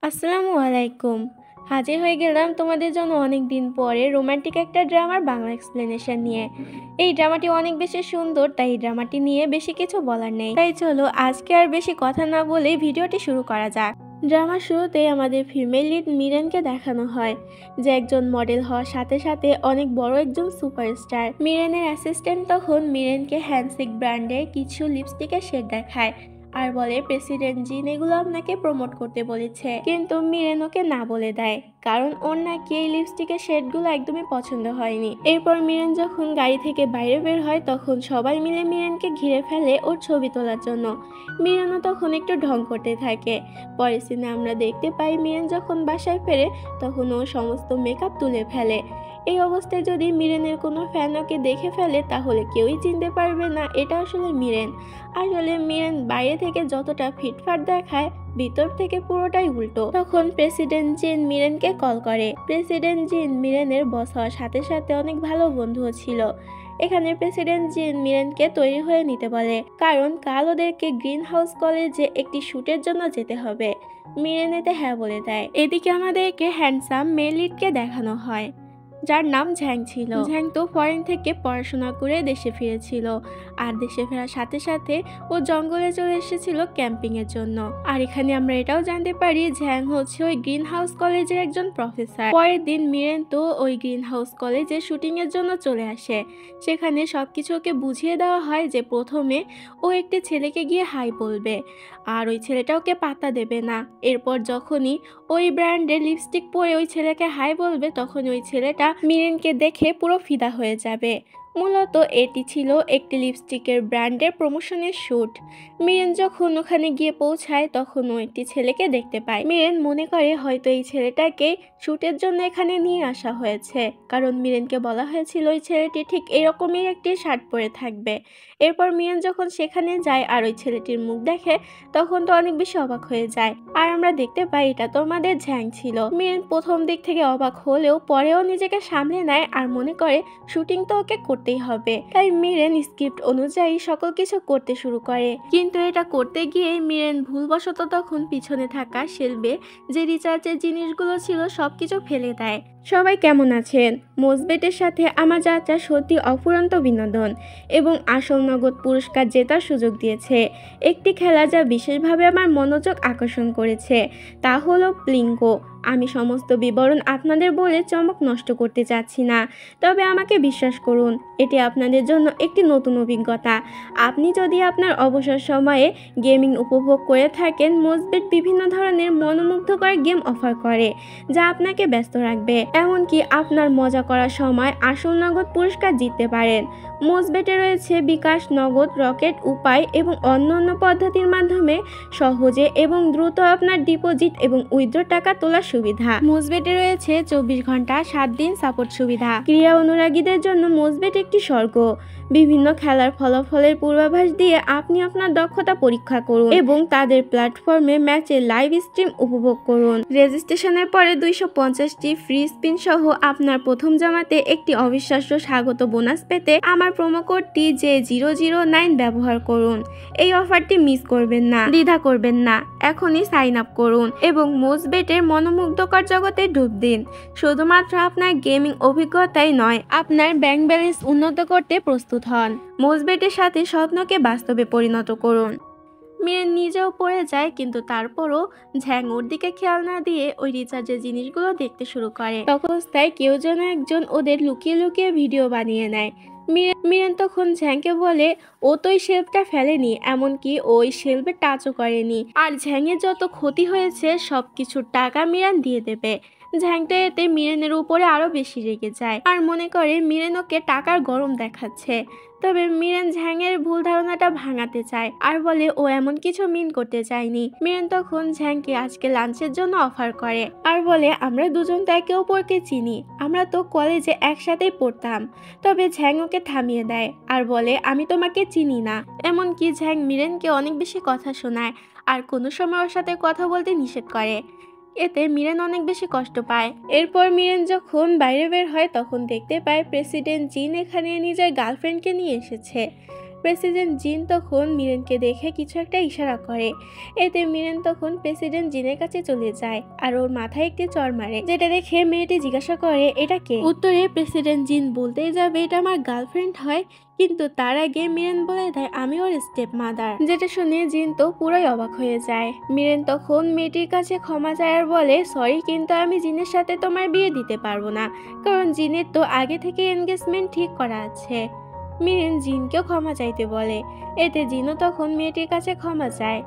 আসসালামু আলাইকুম। হাজির হয়ে গেলাম তোমাদের জন্য অনেক দিন পরে রোমান্টিক একটা ড্রামার বাংলা এক্সপ্লেনেশন নিয়ে। এই ড্রামাটি অনেক বেশি সুন্দর, তাই এই ড্রামাটি নিয়ে বেশি কিছু বলার নেই। তাই চলো আজকে আর বেশি কথা না বলে ভিডিওটি শুরু করা যাক। ড্রামার শুরুতে আমাদের ফিমেল লিড মিরেনকে দেখানো হয়, যে একজন মডেল হওয়ার সাথে সাথে অনেক বড় একজন সুপারস্টার। মিরেনের অ্যাসিস্ট্যান্ট তখন মিরেনকে হ্যান্ডসিক ব্র্যান্ডের কিছু লিপস্টিকের শেড দেখায় আর বলে প্রেসিডেন্ট জিন এগুলো আপনাকে প্রমোট করতে বলেছে, কিন্তু মিরেন ওকে না বলে দেয়, কারণ ওর নাকি এই লিপস্টিকের শেডগুলো একদমই পছন্দ হয়নি। এরপর মিরেন যখন গাড়ি থেকে বাইরে বের হয় তখন সবাই মিলে মিরেনকে ঘিরে ফেলে ওর ছবি তোলার জন্য। মিরেনও তখন একটু ঢং করতে থাকে। পরের সিনে আমরা দেখতে পাই মিরেন যখন বাসায় ফেরে তখন ও সমস্ত মেকআপ তুলে ফেলে। এই অবস্থায় যদি মিরেনের কোনো ফ্যান ওকে দেখে ফেলে তাহলে কেউই চিনতে পারবে না এটা আসলে মিরেন। আসলে মিরেন বাইরে থেকে যতটা ফিটফাট দেখায়, ভিতর থেকে পুরোটাই উল্টো। তখন প্রেসিডেন্ট জিন মিরেনকে কল করে। প্রেসিডেন্ট জিন মিরেনের বস হওয়ার সাথে সাথে অনেক ভালো বন্ধুও ছিল। এখানে প্রেসিডেন্ট জিন মিরেনকে তৈরি হয়ে নিতে বলে, কারণ কাল ওদেরকে গ্রিন হাউস কলেজে একটি শুটের জন্য যেতে হবে। মিরেন এতে হ্যাঁ বলে দেয়। এদিকে আমাদেরকে হ্যান্ডসাম মেল লিডকে দেখানো হয়, যার নাম ঝ্যাং ছিল। ঝ্যাং তো ফরেন থেকে পড়াশোনা করে দেশে ফিরেছিল, আর দেশে ফেরার সাথে সাথে ও জঙ্গলে চলে এসেছিল ক্যাম্পিং এর জন্য। আর এখানে আমরা এটাও জানতে পারি ঝ্যাং হচ্ছে ওই গ্রিন হাউস কলেজের একজন প্রফেসর। পরের দিন মিরেন তো ওই গ্রিন হাউস কলেজে শুটিং এর জন্য চলে আসে। সেখানে সবকিছু ওকে বুঝিয়ে দেওয়া হয় যে প্রথমে ও একটি ছেলেকে গিয়ে হাই বলবে, আর ওই ছেলেটা ওকে পাত্তা দেবে না। এরপর যখনই ওই ব্র্যান্ডের লিপস্টিক পরে ওই ছেলেকে হাই বলবে তখন ওই ছেলেটা মিরেনকে দেখে পুরো ফিদা হয়ে যাবে। মূলত এটি ছিল একটি লিপস্টিকের ব্র্যান্ডের প্রমোশনের শ্যুট। মিরেন যখন ওখানে গিয়ে পৌঁছায় তখন ও একটি ছেলেকে দেখতে পায়। মিরেন মনে করে হয়তো এই ছেলেটাকে শ্যুটের জন্য এখানে নিয়ে আসা হয়েছে, কারণ মিরেনকে বলা হয়েছিল ওই ছেলেটি ঠিক এরকমই একটি শার্ট পরে থাকবে। এরপর মিরেন যখন সেখানে যায় আর ওই ছেলেটির মুখ দেখে তখন তো অনেক বেশি অবাক হয়ে যায়। আর আমরা দেখতে পাই এটা তো আমাদের ঝ্যাং ছিল। মিরেন প্রথম দিক থেকে অবাক হলেও পরেও নিজেকে সামলে নেয় আর মনে করে শুটিং তো ওকে করতেই হবে। তাই মিরেন স্ক্রিপ্ট অনুযায়ী সকল কিছু করতে শুরু করে, কিন্তু এটা করতে গিয়ে মিরেন ভুলবশত তখন পিছনে থাকা শেলফে যে রিচার্জের জিনিসগুলো ছিল সবকিছু ফেলে দেয়। সবাই কেমন আছেন? মোজবেটের সাথে আমার যাত্রা সত্যি অফুরন্ত বিনোদন এবং আসল নগদ পুরস্কার জেতার সুযোগ দিয়েছে। একটি খেলা যা বিশেষভাবে আমার মনোযোগ আকর্ষণ করেছে তা হলো প্লিঙ্কো। আমি সমস্ত বিবরণ আপনাদের বলে চমক নষ্ট করতে চাচ্ছি না, তবে আমাকে বিশ্বাস করুন এটি আপনাদের জন্য একটি নতুন অভিজ্ঞতা। আপনি যদি আপনার অবসর সময়ে গেমিং উপভোগ করে থাকেন, মোজবেট বিভিন্ন ধরনের মনোমুগ্ধকর গেম অফার করে যা আপনাকে ব্যস্ত রাখবে। এমনকি আপনার মজা করার সময় আসল নগদ পুরস্কার জিততে পারেন। মোজবেটে রয়েছে বিকাশ, নগদ, রকেট উপায় এবং অন্যান্য পদ্ধতির মাধ্যমে সহজে এবং দ্রুত আপনার ডিপোজিট এবং উইথড্র টাকা তোলার সুবিধা। মোজবেটে রয়েছে 24 ঘন্টা 7 দিন সাপোর্ট সুবিধা। ক্রীড়া অনুরাগীদের জন্য মোজবেট একটি স্বর্গ। বিভিন্ন খেলার ফলাফলের পূর্বাভাস দিয়ে আপনি আপনার দক্ষতা পরীক্ষা করুন এবং তাদের প্ল্যাটফর্মে ম্যাচের লাইভ স্ট্রিম উপভোগ করুন। রেজিস্ট্রেশনের পরে 250টি ফ্রি স্পিন সহ আপনার প্রথম জমাতে একটি অবিশ্বাস্য স্বাগত বোনাস পেতে আমার প্রোমো কোডটি J009 ব্যবহার করুন। এই অফারটি মিস করবেন না, দ্বিধা করবেন না, এখনই সাইন আপ করুন এবং মোজবেটের মনোমুগ্ধকর জগতে ডুব দিন। শুধুমাত্র আপনার গেমিং অভিজ্ঞতাই নয়, আপনার ব্যাংক ব্যালেন্স উন্নত করতে প্রস্তুত হন। মোজবেটের সাথে স্বপ্নকে বাস্তবে পরিণত করুন। মিরেন নিজেও পড়ে যায়, কিন্তু তারপরও ঝ্যাং ওর দিকে খেয়াল না দিয়ে ওই রিচার্জের জিনিসগুলো দেখতে শুরু করে। তখন তাই কেউ যেন একজন ওদের লুকিয়ে লুকিয়ে ভিডিও বানিয়ে নেয়। মিরেন তখন ঝ্যাংকে বলে ও তো ওই শেলফটা ফেলেনি, এমনকি ওই শেলফে টাচও করেনি, আর ঝ্যাংয়ের যত ক্ষতি হয়েছে সবকিছুর টাকা মিরান দিয়ে দেবে। ঝ্যাংটা এতে মিরেনের উপরে আরো বেশি রেগে যায় আর মনে করে মিরেন ওকে টাকার গরম দেখাচ্ছে। তবে মিরেন ঝ্যাংয়ের ভুল ধারণাটা ভাঙাতে চায় আর বলে ও এমন কিছু মিন করতে চায়নি। মিরেন তখন ঝ্যাংকে আজকে লাঞ্চের জন্য অফার করে আর বলে আমরা দুজন তো একে অপরকে চিনি, আমরা তো কলেজে একসাথেই পড়তাম। তবে ঝ্যাং ওকে থামিয়ে দেয় আর বলে আমি তোমাকে চিনি না। এমনকি ঝ্যাং মিরেনকে অনেক বেশি কথা শোনায় আর কোনো সময় ওর সাথে কথা বলতে নিষেধ করে। এতে মিরেন অনেক বেশি কষ্ট পায়। এরপর মিরেন যখন বাইরে বের হয় তখন দেখতে পায় প্রেসিডেন্ট জিন এখানে নিজের গার্লফ্রেন্ডকে নিয়ে এসেছে। প্রেসিডেন্ট জিন তখন মিরেনকে দেখে কিছু একটা ইশারা করে। এতে মিরেন তখন প্রেসিডেন্ট জিনের কাছে চলে যায় আর ওর মাথায় একটি চড় মারে, যেটা দেখে মেয়েটি জিজ্ঞাসা করে এটা কে। উত্তরে প্রেসিডেন্ট জিন বলতেই যাবে এটা আমার গার্লফ্রেন্ড হয়, কিন্তু তার আগে মিরেন বলে দেয় আমি ওর স্টেপ মাদার, যেটা শুনে জিন তো পুরোই অবাক হয়ে যায়। মিরেন তখন মেয়েটির কাছে ক্ষমা চায় আর বলে সরি, কিন্তু আমি জিনের সাথে তোমার বিয়ে দিতে পারবো না, কারণ জিনের তো আগে থেকে এনগেজমেন্ট ঠিক করা আছে। মিরেন জিনকেও ক্ষমা চাইতে বলে। এতে জিনও তখন মেয়েটির কাছে ক্ষমা চায়।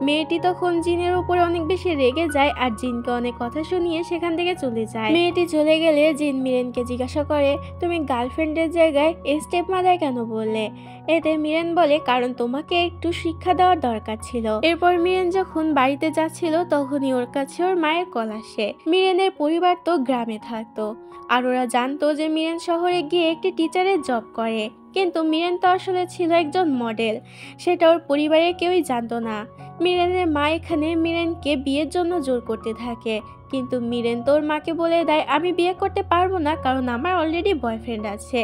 মেয়েটি তখন জিনের উপরে অনেক বেশি রেগে যায় আর জিনকে অনেক কথা শুনিয়ে সেখান থেকে চলে যায়। মেয়েটি চলে গেলে জিন মিরেনকে জিজ্ঞাসা করে তুমি গার্লফ্রেন্ডের জায়গায় স্টেপ মাদার কেন বললে। এতে মিরেন বলে কারণ তোমাকে একটু শিক্ষা দেওয়ার দরকার ছিল। এরপর মিরেন যখন বাড়িতে যাচ্ছিল তখনই ওর কাছে ওর মায়ের কল আসে। মিরেনের পরিবার তো গ্রামে থাকতো আর ওরা জানতো যে মিরেন শহরে গিয়ে একটি টিচারের জব করে, কিন্তু মিরেন তো আসলে ছিল একজন মডেল, সেটা ওর পরিবারের কেউই জানতো না। মিরেনের মা এখানে মিরেনকে বিয়ের জন্য জোর করতে থাকে, কিন্তু মিরেন তোর মাকে বলে দেয় আমি বিয়ে করতে পারবো না, কারণ আমার অলরেডি বয়ফ্রেন্ড আছে।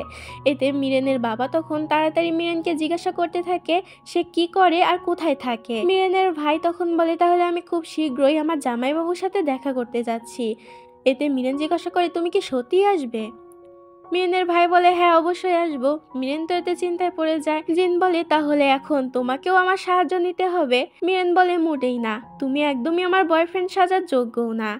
এতে মিরেনের বাবা তখন তাড়াতাড়ি মিরেনকে জিজ্ঞাসা করতে থাকে সে কি করে আর কোথায় থাকে। মিরেনের ভাই তখন বলে তাহলে আমি খুব শীঘ্রই আমার জামাইবাবুর সাথে দেখা করতে যাচ্ছি। এতে মিরেন জিজ্ঞাসা করে তুমি কি সত্যিই আসবে। মিরেনের ভাই বলে হ্যাঁ অবশ্যই আসবো। মিরেন তো এতে চিন্তায় পড়ে যায়। জিন বলে তাহলে এখন তোমাকেও আমার সাহায্য নিতে হবে। মিরেন বলে মোটেই না, তুমি একদমই আমার বয়ফ্রেন্ড সাজার যোগ্যও না।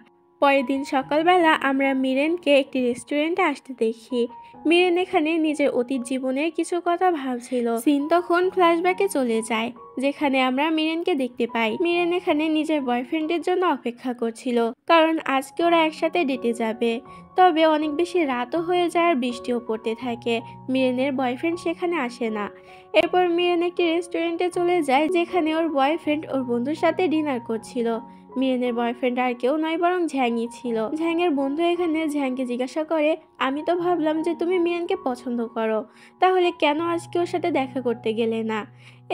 পরের দিন সকালবেলা আমরা মিরেনকে একটি রেস্টুরেন্টে আসতে দেখি। মিরেন এখানে নিজের অতীত জীবনের কিছু কথা ভাবছিল। সিন তখন ফ্ল্যাশব্যাকে চলে যায়, যেখানে আমরা মিরেনকে দেখতে পাই। মিরেন এখানে নিজের বয়ফ্রেন্ডের জন্য অপেক্ষা করছিল, কারণ আজকে ওরা একসাথে ডেটে যাবে। তবে অনেক বেশি রাতও হয়ে যায় আর বৃষ্টিও পড়তে থাকে। মিরেনের বয়ফ্রেন্ড সেখানে আসে না। এরপর মিরেন একটি রেস্টুরেন্টে চলে যায়, যেখানে ওর বয়ফ্রেন্ড ওর বন্ধুর সাথে ডিনার করছিল। মিরেনের বয়ফ্রেন্ড আর কেউ নয় বরং ঝ্যাংই ছিল। ঝ্যাংয়ের বন্ধু এখানে ঝ্যাংকে জিজ্ঞাসা করে আমি তো ভাবলাম যে তুমি মিরেনকে পছন্দ করো, তাহলে কেন আজকে ওর সাথে দেখা করতে গেলে না।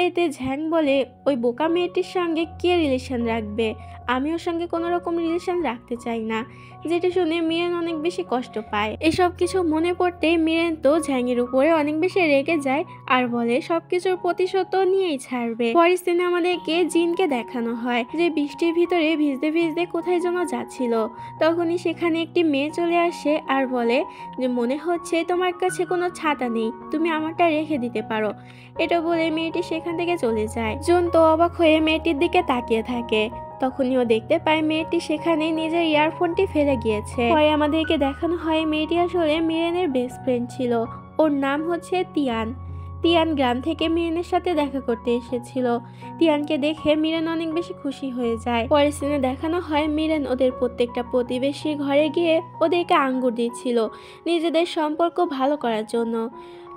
এতে ঝ্যাং বলে ওই বোকা মেয়েটির সঙ্গে কে রিলেশন রাখবে, আমি ওর সঙ্গে কোনো রকম রিলেশন রাখতে চাই না। যেটা শুনে মিরেন অনেক বেশি কষ্ট পায়। এসব কিছু মনে পড়তেই মিরেন তো ঝ্যাংয়ের উপরে অনেক বেশি রেগে যায় আর বলে সবকিছুর প্রতিশোধ তো নিয়েই ছাড়বে। পরের সিনে আমাদেরকে জিনকে দেখানো হয় যে বৃষ্টির ভিতরে ভিজতে ভিজতে কোথায় যেন যাচ্ছিল। তখনই সেখানে একটি মেয়ে চলে আসে আর বলে যে মনে হচ্ছে তোমার কাছে কোনো ছাতা নেই, তুমি আমারটা রেখে দিতে পারো। এটা বলে মেয়েটি সেখান থেকে চলে যায়। জুন তো অবাক হয়ে মেয়েটির দিকে তাকিয়ে থাকে। তখনই ও দেখতে পায় মেয়েটি সেখানে নিজের ইয়ারফোনটি ফেলে গিয়েছে। পরে আমাদেরকে দেখানো হয় মেয়েটি আসলে মিরেনের বেস্ট ফ্রেন্ড ছিল। ওর নাম হচ্ছে তিয়ান। তিয়ান গ্রাম থেকে মিরেনের সাথে দেখা করতে এসেছিল। তিয়ানকে দেখে মিরেন অনেক বেশি খুশি হয়ে যায়। পরের সিনে দেখানো হয় মিরেন ওদের প্রত্যেকটা প্রতিবেশীর ঘরে গিয়ে ওদেরকে আঙ্গুর দিচ্ছিল নিজেদের সম্পর্ক ভালো করার জন্য।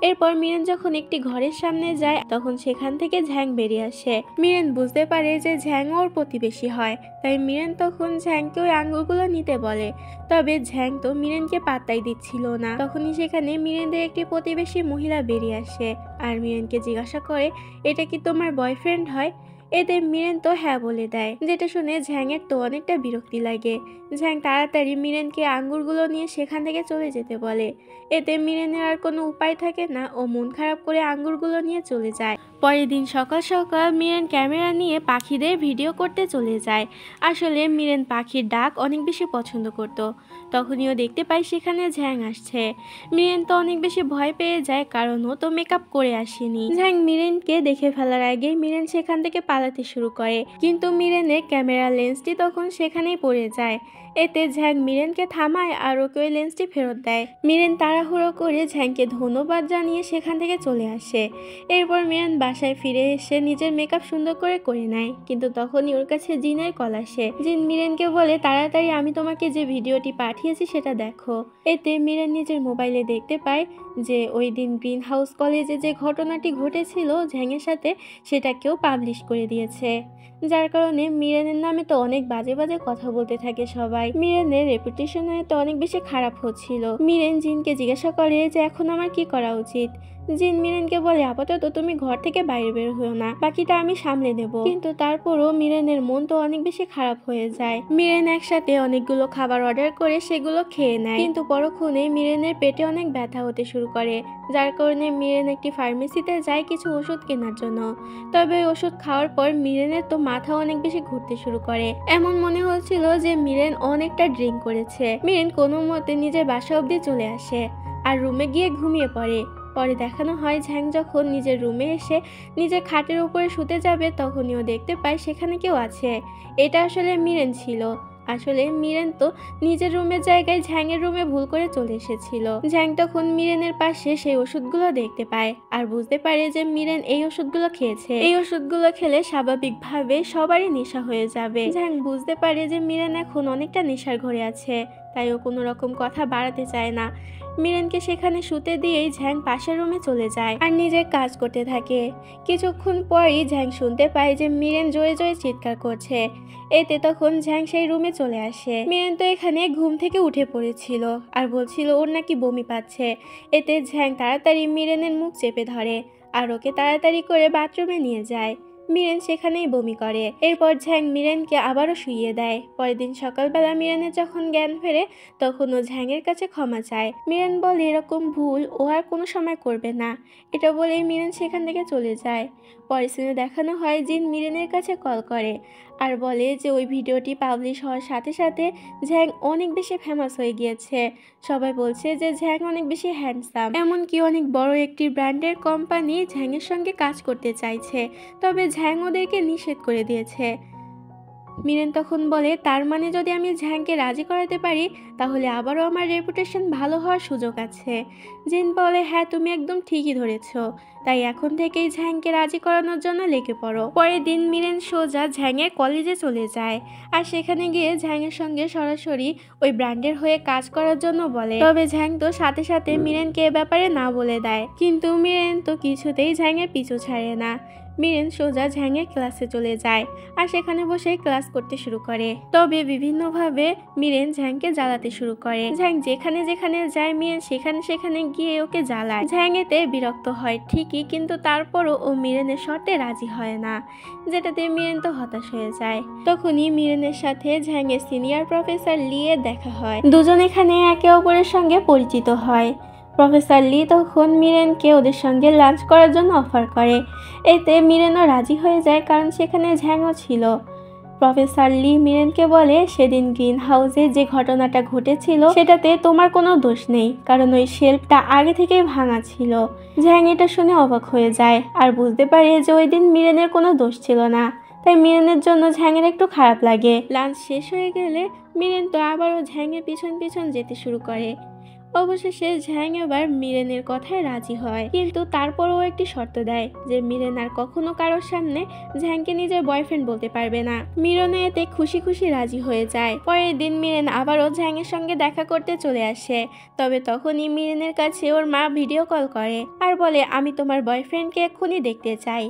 এরপর মিরেন যখন একটি ঘরের সামনে যায় তখন সেখান থেকে ঝ্যাং বেরিয়ে আসে। মিরেন বুঝতে পারে যে ঝ্যাং ওর প্রতিবেশী হয়, তাই মিরেন তখন ঝ্যাংকে ওই আঙ্গুরগুলো নিতে বলে। তবে ঝ্যাং তো মিরেনকে পাত্তাই দিচ্ছিল না। তখনই সেখানে মিরেনদের একটি প্রতিবেশী মহিলা বেরিয়ে আসে আর মিরেনকে জিজ্ঞাসা করে এটা কি তোমার বয়ফ্রেন্ড হয়। এতে মিরেন তো হ্যাঁ বলে দেয়, যেটা শুনে ঝ্যাংয়ের তো অনেকটা বিরক্তি লাগে। ঝ্যাং তাড়াতাড়ি মিরেনকে আঙ্গুরগুলো নিয়ে সেখান থেকে চলে যেতে বলে। এতে মিরেনের আর কোনো উপায় থাকে না, ও মন খারাপ করে আঙ্গুরগুলো নিয়ে চলে যায়। পরের দিন সকাল সকাল মিরেন ক্যামেরা নিয়ে পাখিদের ভিডিও করতে চলে যায়। আসলে মিরেন পাখির ডাক অনেক বেশি পছন্দ করত। তখনই ও দেখতে পায় সেখানে ঝ্যাং আসছে। মিরেন তো অনেক বেশি ভয় পেয়ে যায়, কারণ ও তো মেকআপ করে আসেনি। ঝ্যাং মিরেনকে দেখে ফেলার আগে মিরেন সেখান থেকে পালাতে শুরু করে, কিন্তু মিরেনের ক্যামেরা লেন্সটি তখন সেখানেই পড়ে যায়। এতে ঝ্যাং মিরেনকে থামায় আর ওকে ওই লেন্সটি ফেরত দেয়। মিরেন তাড়াহুড়ো করে ঝ্যাংকে ধন্যবাদ জানিয়ে সেখান থেকে চলে আসে। এরপর মিরেন বাসায় ফিরে এসে নিজের মেকআপ সুন্দর করে নেয়, কিন্তু তখনই ওর কাছে জিনের কল আসে। জিন মিরেনকে বলে তাড়াতাড়ি আমি তোমাকে যে ভিডিওটি পাঠিয়েছি সেটা দেখো। এতে মিরেন নিজের মোবাইলে দেখতে পায় যে ওই দিন গ্রিন হাউস কলেজে যে ঘটনাটি ঘটেছিল ঝ্যাংয়ের সাথে, সেটা কেউ পাবলিশ করে দিয়েছে। যার কারণে মিরেনের নামে তো অনেক বাজে বাজে কথা বলতে থাকে সবাই। মিরেনের রেপুটেশন তো অনেক বেশি খারাপ হচ্ছিল। মিরেন জিনকে জিজ্ঞাসা করে যে এখন আমার কি করা উচিত। জিন মিরেনকে বলে আপাতত তুমি ঘর থেকে বাইরে বের হও না, বাকিটা আমি সামলে নেব। কিন্তু তারপরও মিরেনের মন তো অনেক বেশি খারাপ হয়ে যায়। মিরেন একসাথে অনেকগুলো খাবার অর্ডার করে সেগুলো খেয়ে নেয়, কিন্তু পরক্ষণে মিরেনের পেটে অনেক ব্যথা হতে শুরু করে, যার কারণে মিরেন একটি ফার্মেসিতে যায় কিছু ওষুধ কেনার জন্য। তবে ওই ওষুধ খাওয়ার পর মিরেনের তো মাথা অনেক বেশি ঘুরতে শুরু করে। এমন মনে হচ্ছিল যে মিরেন অনেকটা ড্রিঙ্ক করেছে। মিরেন কোনো মতে নিজের বাসা অবধি চলে আসে আর রুমে গিয়ে ঘুমিয়ে পড়ে। পরে দেখানো হয় ঝ্যাং যখন নিজের রুমে এসে নিজের খাটের উপরে শুতে যাবে তখনই ও দেখতে পায় সেখানে কেউ আছে। এটা আসলে মিরেন ছিল। আসলে মিরেন তো নিজের রুমের জায়গায় ঝ্যাংয়ের রুমে ভুল করে চলে এসেছিল। ঝ্যাং তখন মিরেনের পাশে সেই ওষুধগুলো দেখতে পায় আর বুঝতে পারে যে মিরেন এই ওষুধগুলো খেয়েছে। এই ওষুধগুলো খেলে স্বাভাবিকভাবে সবারই নেশা হয়ে যাবে। ঝ্যাং বুঝতে পারে যে মিরেন এখন অনেকটা নেশার ঘরে আছে, তাই ও কোনো রকম কথা বাড়াতে চায় না। মিরেনকে সেখানে শুতে দিয়েই ঝ্যাং পাশের রুমে চলে যায় আর নিজের কাজ করতে থাকে। কিছুক্ষণ পরই ঝ্যাং শুনতে পায় যে মিরেন জোরে জোরে চিৎকার করছে। এতে তখন ঝ্যাং সেই রুমে চলে আসে। মিরেন তো এখানে ঘুম থেকে উঠে পড়েছিল আর বলছিল ওর নাকি বমি পাচ্ছে। এতে ঝ্যাং তাড়াতাড়ি মিরেনের মুখ চেপে ধরে আর ওকে তাড়াতাড়ি করে বাথরুমে নিয়ে যায়। মিরেন সেখানেই বমি করে। এরপর ঝ্যাং মিরেনকে আবারও শুইয়ে দেয়। পরের দিন সকালবেলা মিরেনের যখন জ্ঞান ফেরে তখন ও ঝ্যাংয়ের কাছে ক্ষমা চায়। মিরেন বলে এরকম ভুল ও আর কোনো সময় করবে না। এটা বলেই মিরেন সেখান থেকে চলে যায়। পরের সিনে দেখানো হয় জিন মিরেনের কাছে কল করে আর বলে যে ওই ভিডিওটি পাবলিশ হওয়ার সাথে সাথে ঝ্যাং অনেক বেশি ফেমাস হয়ে গিয়েছে। সবাই বলছে যে ঝ্যাং অনেক বেশি হ্যান্ডসাম, এমনকি অনেক বড় একটি ব্র্যান্ডের কোম্পানি ঝ্যাংয়ের সঙ্গে কাজ করতে চাইছে, তবে ঝ্যাং ওদেরকে নিষেধ করে দিয়েছে। মিরেন তখন বলে তার মানে যদি আমি ঝ্যাংকে রাজি করাতে পারি তাহলে আবারও আমার রেপুটেশন ভালো হওয়ার সুযোগ আছে। জিন বলে হ্যাঁ তুমি একদম ঠিকই ধরেছ, তাই এখন থেকেই ঝ্যাংকে রাজি করানোর জন্য লেগে পড়ো। পরের দিন মিরেন সোজা ঝ্যাংয়ের কলেজে চলে যায় আর সেখানে গিয়ে ঝ্যাংয়ের সঙ্গে সরাসরি ওই ব্র্যান্ডের হয়ে কাজ করার জন্য বলে। তবে ঝ্যাং তো সাথে সাথে মিরেনকে এ ব্যাপারে না বলে দেয়, কিন্তু মিরেন তো কিছুতেই ঝ্যাংয়ের পিছু ছাড়ে না। মিরেন সোজা ঝ্যাংয়ের ক্লাসে চলে যায় আর সেখানে বসে ক্লাস করতে শুরু করে। তবে বিভিন্নভাবে মিরেন ঝ্যাংকে জ্বালাতে শুরু করে। ঝ্যাং যেখানে যেখানে যায় মিরেন সেখানে সেখানে গিয়ে ওকে জ্বালায়। ঝ্যাং এতে বিরক্ত হয় ঠিকই, কিন্তু তারপরও ও মিরেনের শর্তে রাজি হয় না, যেটাতে মিরেন তো হতাশ হয়ে যায়। তখনই মিরেনের সাথে ঝ্যাংয়ের সিনিয়র প্রফেসর লিয়ের দেখা হয়। দুজন এখানে একে অপরের সঙ্গে পরিচিত হয়। প্রফেসর লি তখন মিরেনকে ওদের সঙ্গে লাঞ্চ করার জন্য অফার করে। এতে মিরেনও রাজি হয়ে যায়, কারণ সেখানে ঝ্যাংও ছিল। প্রফেসর লি মিরেনকে বলে সেদিন গ্রিন হাউসে যে ঘটনাটা ঘটেছিল সেটাতে তোমার কোনো দোষ নেই, কারণ ওই শেলফটা আগে থেকেই ভাঙা ছিল। ঝ্যাং এটা শুনে অবাক হয়ে যায় আর বুঝতে পারে যে ওই দিন মিরেনের কোনো দোষ ছিল না, তাই মিরেনের জন্য ঝ্যাংয়ের একটু খারাপ লাগে। লাঞ্চ শেষ হয়ে গেলে মিরেন তো আবারও ঝ্যাংয়ের পিছন পিছন যেতে শুরু করে। অবশেষে ঝ্যাং এবার মিরেনের কথায় রাজি হয়, কিন্তু তারপরও একটি শর্ত দেয় যে মিরেন আর কখনো কারোর সামনে ঝ্যাংকে নিজের বয়ফ্রেন্ড বলতে পারবে না। মিরেন এতে খুশি খুশি রাজি হয়ে যায়। পরের দিন মিরেন আবারও ঝ্যাংয়ের সঙ্গে দেখা করতে চলে আসে। তবে তখনই মিরেনের কাছে ওর মা ভিডিও কল করে আর বলে আমি তোমার বয়ফ্রেন্ডকে এক্ষুনি দেখতে চাই।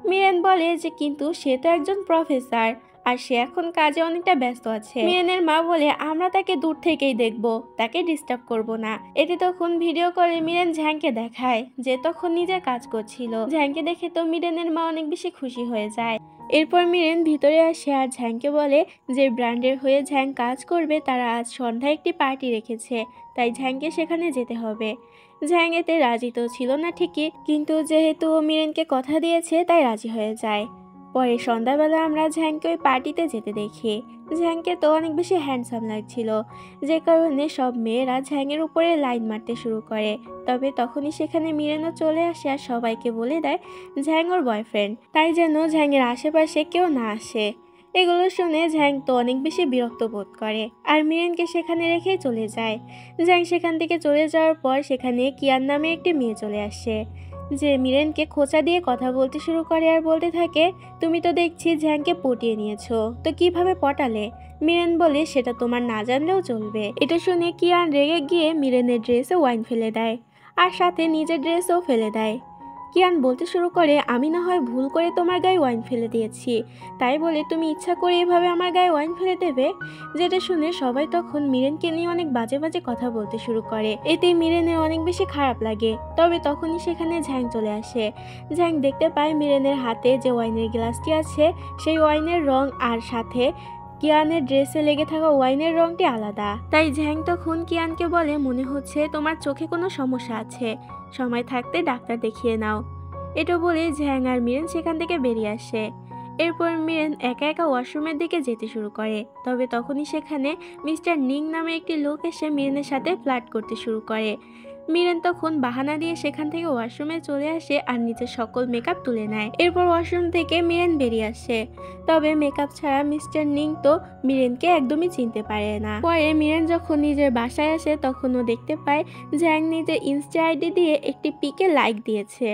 মিরেন বলে যে কিন্তু সে তো একজন প্রফেসর আর সে এখন কাজে অনেকটা ব্যস্ত আছে। মিরেনের মা বলে আমরা তাকে দূর থেকেই দেখব, তাকে ডিস্টার্ব করব না। এতে তখন ভিডিও কলে মিরেন ঝ্যাংকে দেখায় যে তখন নিজের কাজ করছিল। ঝ্যাংকে দেখে তো মিরেনের মা অনেক বেশি খুশি হয়ে যায়। এরপর মিরেন ভিতরে আসে আর ঝ্যাংকে বলে যে ব্র্যান্ডের হয়ে ঝ্যাং কাজ করবে তারা আজ সন্ধ্যায় একটি পার্টি রেখেছে, তাই ঝ্যাংকে সেখানে যেতে হবে। ঝ্যাং এতে রাজি তো ছিল না ঠিকই, কিন্তু যেহেতু মিরেনকে কথা দিয়েছে তাই রাজি হয়ে যায়। পরে সন্ধ্যাবেলা আমরা ঝ্যাংকে ওই পার্টিতে যেতে দেখি। ঝ্যাংকে তো অনেক বেশি হ্যান্ডসাম লাগছিল, যে কারণে সব মেয়েরা ঝ্যাংয়ের উপরে লাইন মারতে শুরু করে। তবে তখনই সেখানে মিরেনও চলে আসে আর সবাইকে বলে দেয় ঝ্যাং ওর বয়ফ্রেন্ড, তাই যেন ঝ্যাংয়ের আশেপাশে কেউ না আসে। এগুলো শুনে ঝ্যাং তো অনেক বেশি বিরক্ত বোধ করে আর মিরেনকে সেখানে রেখেই চলে যায়। ঝ্যাং সেখান থেকে চলে যাওয়ার পর সেখানে কিয়ান নামে একটি মেয়ে চলে আসে, যে মিরেনকে খোঁচা দিয়ে কথা বলতে শুরু করে আর বলতে থাকে তুমি তো দেখছি ঝ্যাংকে পটিয়ে নিয়েছো, তো কিভাবে পটালে? মিরেন বলে সেটা তোমার না জানলেও চলবে। এটা শুনে কিয়ান রেগে গিয়ে মিরেনের ড্রেসে ওয়াইন ফেলে দেয় আর সাথে নিজের ড্রেসও ফেলে দেয়। কিয়ান বলতে শুরু করে, আমি না হয় ভুল করে তোমার গায়ে ওয়াইন ফেলে দিয়েছি, তাই বলে তুমি ইচ্ছা করে এভাবে আমার গায়ে ওয়াইন ফেলে দেবে? যেটা শুনে সবাই তখন মিরেনকে নিয়ে অনেক বাজে বাজে কথা বলতে শুরু করে। এতে মিরেনের অনেক বেশি খারাপ লাগে। তবে তখনই সেখানে ঝ্যাং চলে আসে। ঝ্যাং দেখতে পায় মিরেনের হাতে যে ওয়াইনের গ্লাসটি আছে সেই ওয়াইনের রং আর সাথে কিয়ানের ড্রেসে লেগে থাকা ওয়াইনের রংটি আলাদা। তাই ঝ্যাং তখন কিয়ানকে বলে, মনে হচ্ছে তোমার চোখে কোনো সমস্যা আছে, সময় থাকতে ডাক্তার দেখিয়ে নাও। এটা বলে ঝ্যাং আর মিরেন সেখান থেকে বেরিয়ে আসে। এরপর মিরেন একা একা ওয়াশরুমের দিকে যেতে শুরু করে। তবে তখনই সেখানে মিস্টার নিং নামে একটি লোক এসে মিরেনের সাথে ফ্লার্ট করতে শুরু করে। মিরেন তখন বাহানা দিয়ে সেখান থেকে ওয়াশরুমে চলে আসে আর নিজের সকল মেকআপ তুলে নেয়। এরপর ওয়াশরুম থেকে মিরেন বেরিয়ে আসে। তবে মেকআপ ছাড়া মিস্টার নিং তো মিরেনকে একদমই চিনতে পারে না। পরে মিরেন যখন নিজের বাসায় আসে তখন ও দেখতে পায় ঝ্যাং নিজের ইনস্টা আইডি দিয়ে একটি পিকে লাইক দিয়েছে।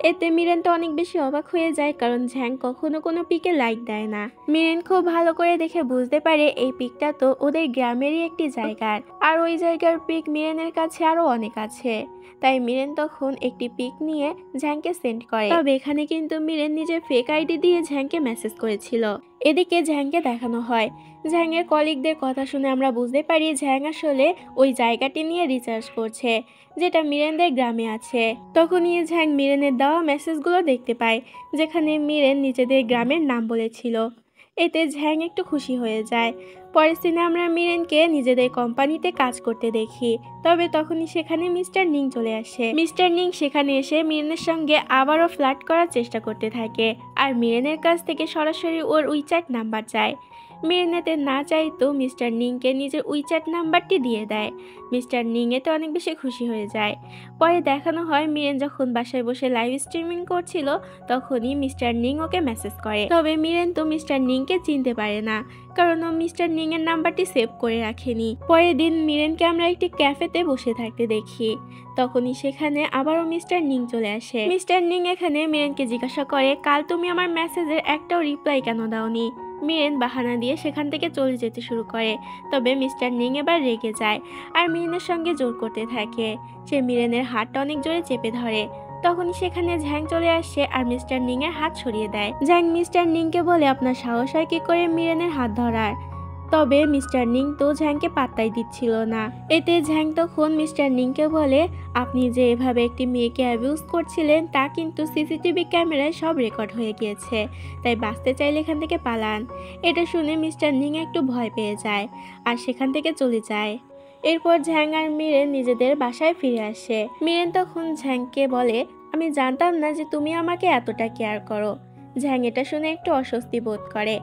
এতে মিরেন তো অনেক বেশি অবাক হয়ে যায়, কারণ ঝ্যাং কখনো কোনো পিকে লাইক দেয় না। মিরেন খুব ভালো করে দেখে বুঝতে পারে এই পিকটা তো ওদের গ্রামেরই একটি জায়গার, আর ওই জায়গার পিক মিরেনের কাছে আরো অনেক আছে। তাই মিরেন তখন একটি পিক নিয়ে ঝ্যাংকে সেন্ড করে। তবে এখানে কিন্তু মিরেন নিজের ফেক আইডি দিয়ে ঝ্যাংকে মেসেজ করেছিল। এদিকে ঝ্যাংকে দেখানো হয়। ঝ্যাংয়ের কলিগদের কথা শুনে আমরা বুঝতে পারি ঝ্যাং আসলে ওই জায়গাটি নিয়ে রিসার্চ করছে, যেটা মিরেনদের গ্রামে আছে। তখনই ঝ্যাং মিরেনের দেওয়া মেসেজগুলো দেখতে পায়, যেখানে মিরেন নিজেদের গ্রামের নাম বলেছিল। এতে ঝ্যাং একটু খুশি হয়ে যায়। পরের দিনে আমরা মিরেনকে নিজেদের কোম্পানিতে কাজ করতে দেখি। তবে তখনই সেখানে মিস্টার নিং চলে আসে। মিস্টার নিং সেখানে এসে মিরেনের সঙ্গে আবারও ফ্লার্ট করার চেষ্টা করতে থাকে, আর মিরেনের কাছ থেকে সরাসরি ওর উইচ্যাট নাম্বার চায়। মিরেন এতে না চাইতো মিস্টার নিংকে নিজের উইচ্যাট নাম্বারটি দিয়ে দেয়। মিস্টার নিং এতে অনেক বেশি খুশি হয়ে যায়। পরে দেখানো হয় মিরেন যখন বাসায় বসে লাইভ স্ট্রিমিং করছিল তখনই মিস্টার নিং ওকে মেসেজ করে। তবে মিরেন তো মিস্টার নিংকে চিনতে পারে না, কারণ ও মিস্টার নিং এর নাম্বারটি সেভ করে রাখেনি। পরের দিন মিরেনকে আমরা একটি ক্যাফেতে বসে থাকতে দেখি। তখনই সেখানে আবারও মিস্টার নিং চলে আসে। মিস্টার নিং এখানে মিরেনকে জিজ্ঞাসা করে, কাল তুমি আমার মেসেজের একটাও রিপ্লাই কেন দাওনি? মিরেন বাহানা দিয়ে সেখান থেকে চলে যেতে শুরু করে। তবে মিস্টার নিং এবার রেগে যায় আর মিরেনের সঙ্গে জোর করতে থাকে। সে মিরেনের হাতটা অনেক জোরে চেপে ধরে। তখনই সেখানে ঝ্যাং চলে আসে আর মিস্টার নিং এর হাত সরিয়ে দেয়। ঝ্যাং মিস্টার নিংকে বলে, আপনার সাহস হয় কি করে মিরেনের হাত ধরার? তবে মিস্টার নিং তো ঝ্যাংকে পাত্তাই দিচ্ছিল না। এতে ঝ্যাং তখন মিস্টার নিংকে বলে, আপনি যে এভাবে একটি মেয়েকে অ্যাবিউজ করছিলেন তা কিন্তু সিসিটিভি ক্যামেরায় সব রেকর্ড হয়ে গিয়েছে, তাই বাঁচতে চাইলে এখান থেকে পালান। এটা শুনে মিস্টার নিং একটু ভয় পেয়ে যায় আর সেখান থেকে চলে যায়। এরপর ঝ্যাং আর মিরেন নিজেদের বাসায় ফিরে আসে। মিরেন তখন ঝ্যাংকে বলে, আমি জানতাম না যে তুমি আমাকে এতটা কেয়ার করো। ঝ্যাং এটা শুনে একটু অস্বস্তি বোধ করে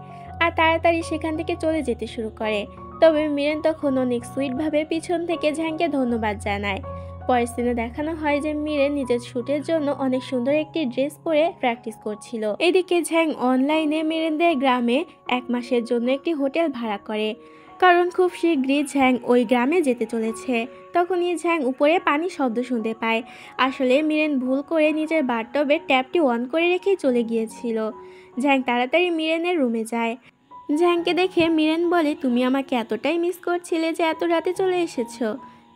আর তাড়াতাড়ি সেখান থেকে চলে যেতে শুরু করে। তবে মিরেন তখন অনেক সুইটভাবে পিছন থেকে ঝ্যাংকে ধন্যবাদ জানায়। পরের দিনে দেখানো হয় যে মিরেন নিজের শ্যুটের জন্য অনেক সুন্দর একটি ড্রেস পরে প্র্যাকটিস করছিল। এদিকে ঝ্যাং অনলাইনে মিরেনদের গ্রামে 1 মাসের জন্য একটি হোটেল ভাড়া করে, কারণ খুব শীঘ্রই ঝ্যাং ওই গ্রামে যেতে চলেছে। তখনই ঝ্যাং উপরে পানি শব্দ শুনতে পায়। আসলে মিরেন ভুল করে নিজের বাথটবের ট্যাপটি অন করে রেখেই চলে গিয়েছিল। ঝ্যাং তাড়াতাড়ি মিরেনের রুমে যায়। ঝ্যাংকে দেখে মিরেন বলে, তুমি আমাকে এতটাই মিস করছিলে যে এত রাতে চলে এসেছো।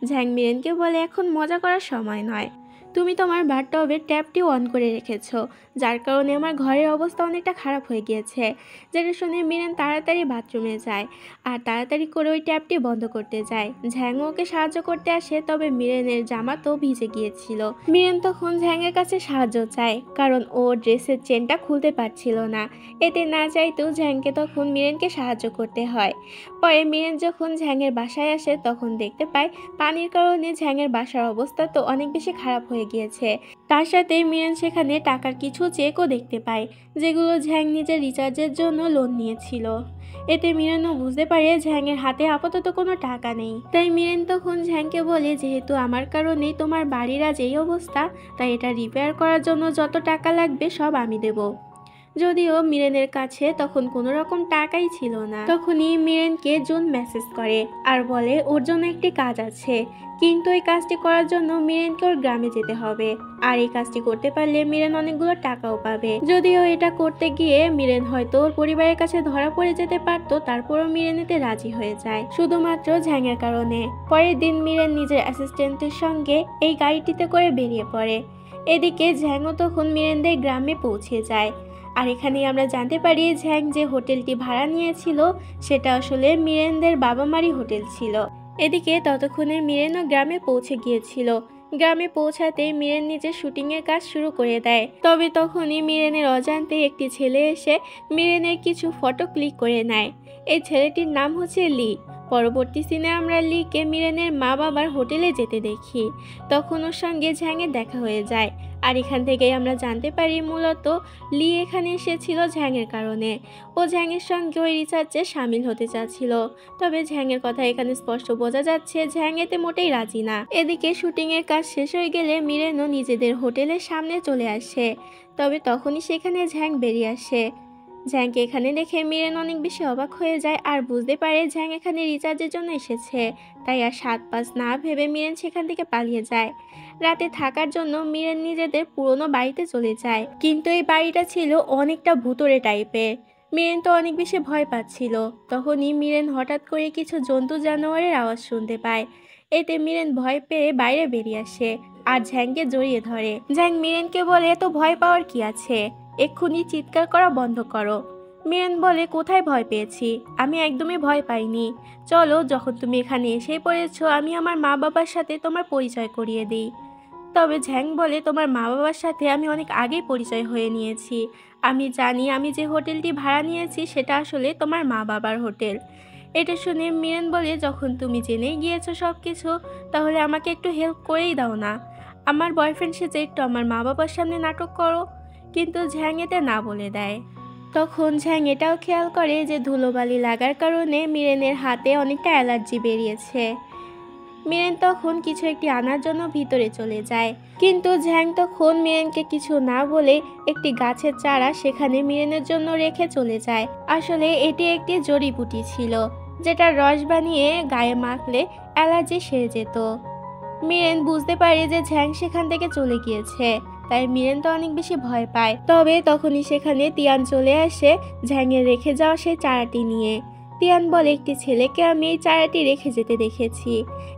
ঝ্যাং মিরেনকে বলে, এখন মজা করার সময় নয়, তুমি তোমার বাথটবের ট্যাপটি অন করে রেখেছো, যার কারণে আমার ঘরের অবস্থা অনেকটা খারাপ হয়ে গিয়েছে। যেটা শুনে মিরেন তাড়াতাড়ি বাথরুমে যায় আর তাড়াতাড়ি করে ওই ট্যাপটি বন্ধ করতে যায়। ঝ্যাংও ওকে সাহায্য করতে আসে, তবে মিরেনের জামা তো ভিজে গিয়েছিল। মিরেন তখন ঝ্যাংয়ের কাছে সাহায্য চায়, কারণ ও ড্রেসের চেনটা খুলতে পারছিল না। এতে না চাইতেও ঝ্যাংকে তখন মিরেনকে সাহায্য করতে হয়। পরে মিরেন যখন ঝ্যাংয়ের বাসায় আসে তখন দেখতে পায় পানির কারণে ঝ্যাংয়ের বাসার অবস্থা তো অনেক বেশি খারাপ হয়ে গিয়েছে। তার সাথে মিরেন সেখানে টাকার কিছু চেকও দেখতে পায়, যেগুলো ঝ্যাং নিজের রিচার্জের জন্য লোন নিয়েছিল। এতে মিরেনও বুঝতে পারে ঝ্যাংয়ের হাতে আপাতত কোনো টাকা নেই। তাই মিরেন তখন ঝ্যাংকে বলে, যেহেতু আমার কারণেই তোমার বাড়ির আজ এই অবস্থা, তাই এটা রিপেয়ার করার জন্য যত টাকা লাগবে সব আমি দেব। যদিও মিরেনের কাছে তখন কোনো রকম টাকাই ছিল না। তখনই মিরেনকে জুন মেসেজ করে আর বলে ওর জন্য একটি কাজ আছে, কিন্তু এই কাজটি করার জন্য মিরেনকে ওর গ্রামে যেতে হবে। আর এই কাজটি করতে পারলে মিরেন অনেকগুলো টাকাও পাবে। যদিও এটা করতে গিয়ে মিরেন হয়তো ওর পরিবারের কাছে ধরা পড়ে যেতে পারতো, তারপরও মিরেন এতে রাজি হয়ে যায়, শুধুমাত্র ঝ্যাংয়ের কারণে। পরের দিন মিরেন নিজের অ্যাসিস্ট্যান্টের সঙ্গে এই গাড়িটিতে করে বেরিয়ে পড়ে। এদিকে ঝ্যাংও তখন মিরেনদের গ্রামে পৌঁছে যায়। আর এখানেই আমরা জানতে পারি ঝ্যাং যে হোটেলটি ভাড়া নিয়েছিল সেটা আসলে মিরেনদের বাবা মারই হোটেল ছিল। এদিকে ততক্ষণে মিরেনও গ্রামে পৌঁছে গিয়েছিল। গ্রামে পৌঁছাতে মিরেন নিজের শুটিংয়ের কাজ শুরু করে দেয়। তবে তখনই মিরেনের অজান্তে একটি ছেলে এসে মিরেনের কিছু ফটো ক্লিক করে নেয়। এই ছেলেটির নাম হচ্ছে লি। পরবর্তী সিনে আমরা লিকে মিরেনের মা বাবার হোটেলে যেতে দেখি। তখন ওর সঙ্গে ঝ্যাংয়ের দেখা হয়ে যায়। আর এখান থেকেই আমরা জানতে পারি মূলত লি এখানে এসেছিল ঝ্যাংয়ের কারণে। ও ঝ্যাংয়ের সঙ্গে ওই রিসার্চে সামিল হতে চাচ্ছিল। তবে ঝ্যাংয়ের কথা এখানে স্পষ্ট বোঝা যাচ্ছে ঝ্যাং এতে মোটেই রাজি না। এদিকে শুটিংয়ের কাজ শেষ হয়ে গেলে মিরেনও নিজেদের হোটেলের সামনে চলে আসে। তবে তখনই সেখানে ঝ্যাং বেরিয়ে আসে। ঝ্যাংকে এখানে দেখে মিরেন অনেক বেশি অবাক হয়ে যায় আর বুঝতে পারে ঝ্যাং এখানে রিচার্জের জন্য এসেছে। তাই আর সাত পাঁচ না ভেবে মিরেন সেখান থেকে পালিয়ে যায়। রাতে থাকার জন্য মিরেন নিজেদের পুরনো বাড়িতে চলে যায়। কিন্তু এই বাড়িটা ছিল অনেকটা ভুতুড়ে টাইপের। মিরেন তো অনেক বেশি ভয় পাচ্ছিল। তখনই মিরেন হঠাৎ করে কিছু জন্তু জানোয়ারের আওয়াজ শুনতে পায়। এতে মিরেন ভয় পেয়ে বাইরে বেরিয়ে আসে আর ঝ্যাংকে জড়িয়ে ধরে। ঝ্যাং মিরেনকে বলে এত ভয় পাওয়ার কি আছে, এক্ষুনি চিৎকার করা বন্ধ করো। মিরেন বলে কোথায় ভয় পেয়েছি, আমি একদমই ভয় পাইনি। চলো, যখন তুমি এখানে এসেই পড়েছো আমি আমার মা বাবার সাথে তোমার পরিচয় করিয়ে দিই। তবে ঝ্যাং বলে তোমার মা বাবার সাথে আমি অনেক আগেই পরিচয় হয়ে নিয়েছি। আমি জানি আমি যে হোটেলটি ভাড়া নিয়েছি সেটা আসলে তোমার মা বাবার হোটেল। এটা শুনে মিরেন বলে যখন তুমি জেনেই গিয়েছো সব কিছু, তাহলে আমাকে একটু হেল্প করেই দাও না। আমার বয়ফ্রেন্ড সেজে একটু আমার মা বাবার সামনে নাটক করো। কিন্তু ঝ্যাং এতে না বলে দেয়। তখন ঝ্যাং এটাও খেয়াল করে যে ধুলোবালি লাগার কারণে মিরেনের হাতে অনেকটা অ্যালার্জি বেরিয়েছে। মিরেন তখন কিছু একটি আনার জন্য ভিতরে চলে যায়। কিন্তু ঝ্যাং তখন মিরেনকে কিছু না বলে একটি গাছের চারা সেখানে মিরেনের জন্য রেখে চলে যায়। আসলে এটি একটি জড়িবুটি ছিল যেটার রস বানিয়ে গায়ে মাখলে অ্যালার্জি সেরে যেত। মিরেন বুঝতে পারে যে ঝ্যাং সেখান থেকে চলে গিয়েছে। তাই মিরেন তো অনেক বেশি ভয় পায়। তবে তখনই সেখানে তিয়ান চলে আসে ঝ্যাংয়ের রেখে যাওয়া সেই চারাটি নিয়ে। তিয়ান বলে একটি ছেলেকে আমি এই চারাটি রেখে যেতে দেখেছি।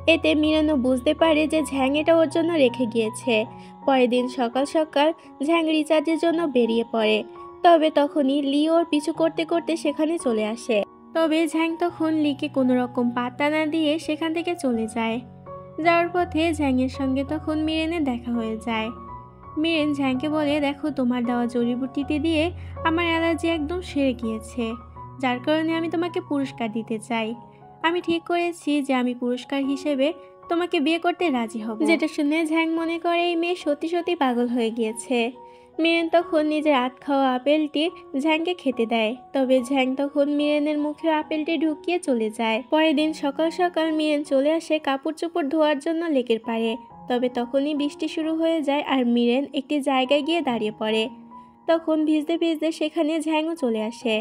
এতে মিরেনও বুঝতে পারে যে ঝ্যাং এটা ওর জন্য রেখে গিয়েছে। পরের দিন সকাল সকাল ঝ্যাং রিচার্জের জন্য বেরিয়ে পড়ে। তবে তখনই লি ওর পিছু করতে করতে সেখানে চলে আসে। তবে ঝ্যাং তখন লিকে কোনো রকম পাত্তা না দিয়ে সেখান থেকে চলে যায়। যাওয়ার পথে ঝ্যাংয়ের সঙ্গে তখন মিরেনের দেখা হয়ে যায়। মিরেন ঝ্যাংকে বলে দেখো, তোমার দেওয়া জড়িবুটিতে দিয়ে আমার অ্যালার্জি একদম সেরে গিয়েছে, যার কারণে আমি তোমাকে পুরস্কার দিতে চাই। আমি ঠিক করেছি যে আমি পুরস্কার হিসেবে তোমাকে বিয়ে করতে রাজি হব। যেটা শুনে ঝ্যাং মনে করে এই মেয়ে সত্যি সত্যি পাগল হয়ে গিয়েছে। মিরেন তখন নিজের আধ খাওয়া আপেলটি ঝ্যাংকে খেতে দেয়। তবে ঝ্যাং তখন মিরেনের মুখে আপেলটি ঢুকিয়ে চলে যায়। পরের দিন সকাল সকাল মিরেন চলে আসে কাপড় চোপড় ধোয়ার জন্য লেকের পাড়ে। তবে তখনই বৃষ্টি শুরু হয়ে যায় আর মিরেন একটি জায়গায় গিয়ে দাঁড়িয়ে পড়ে। তখন ভিজতে ভিজতে সেখানে ঝ্যাংও চলে আসে।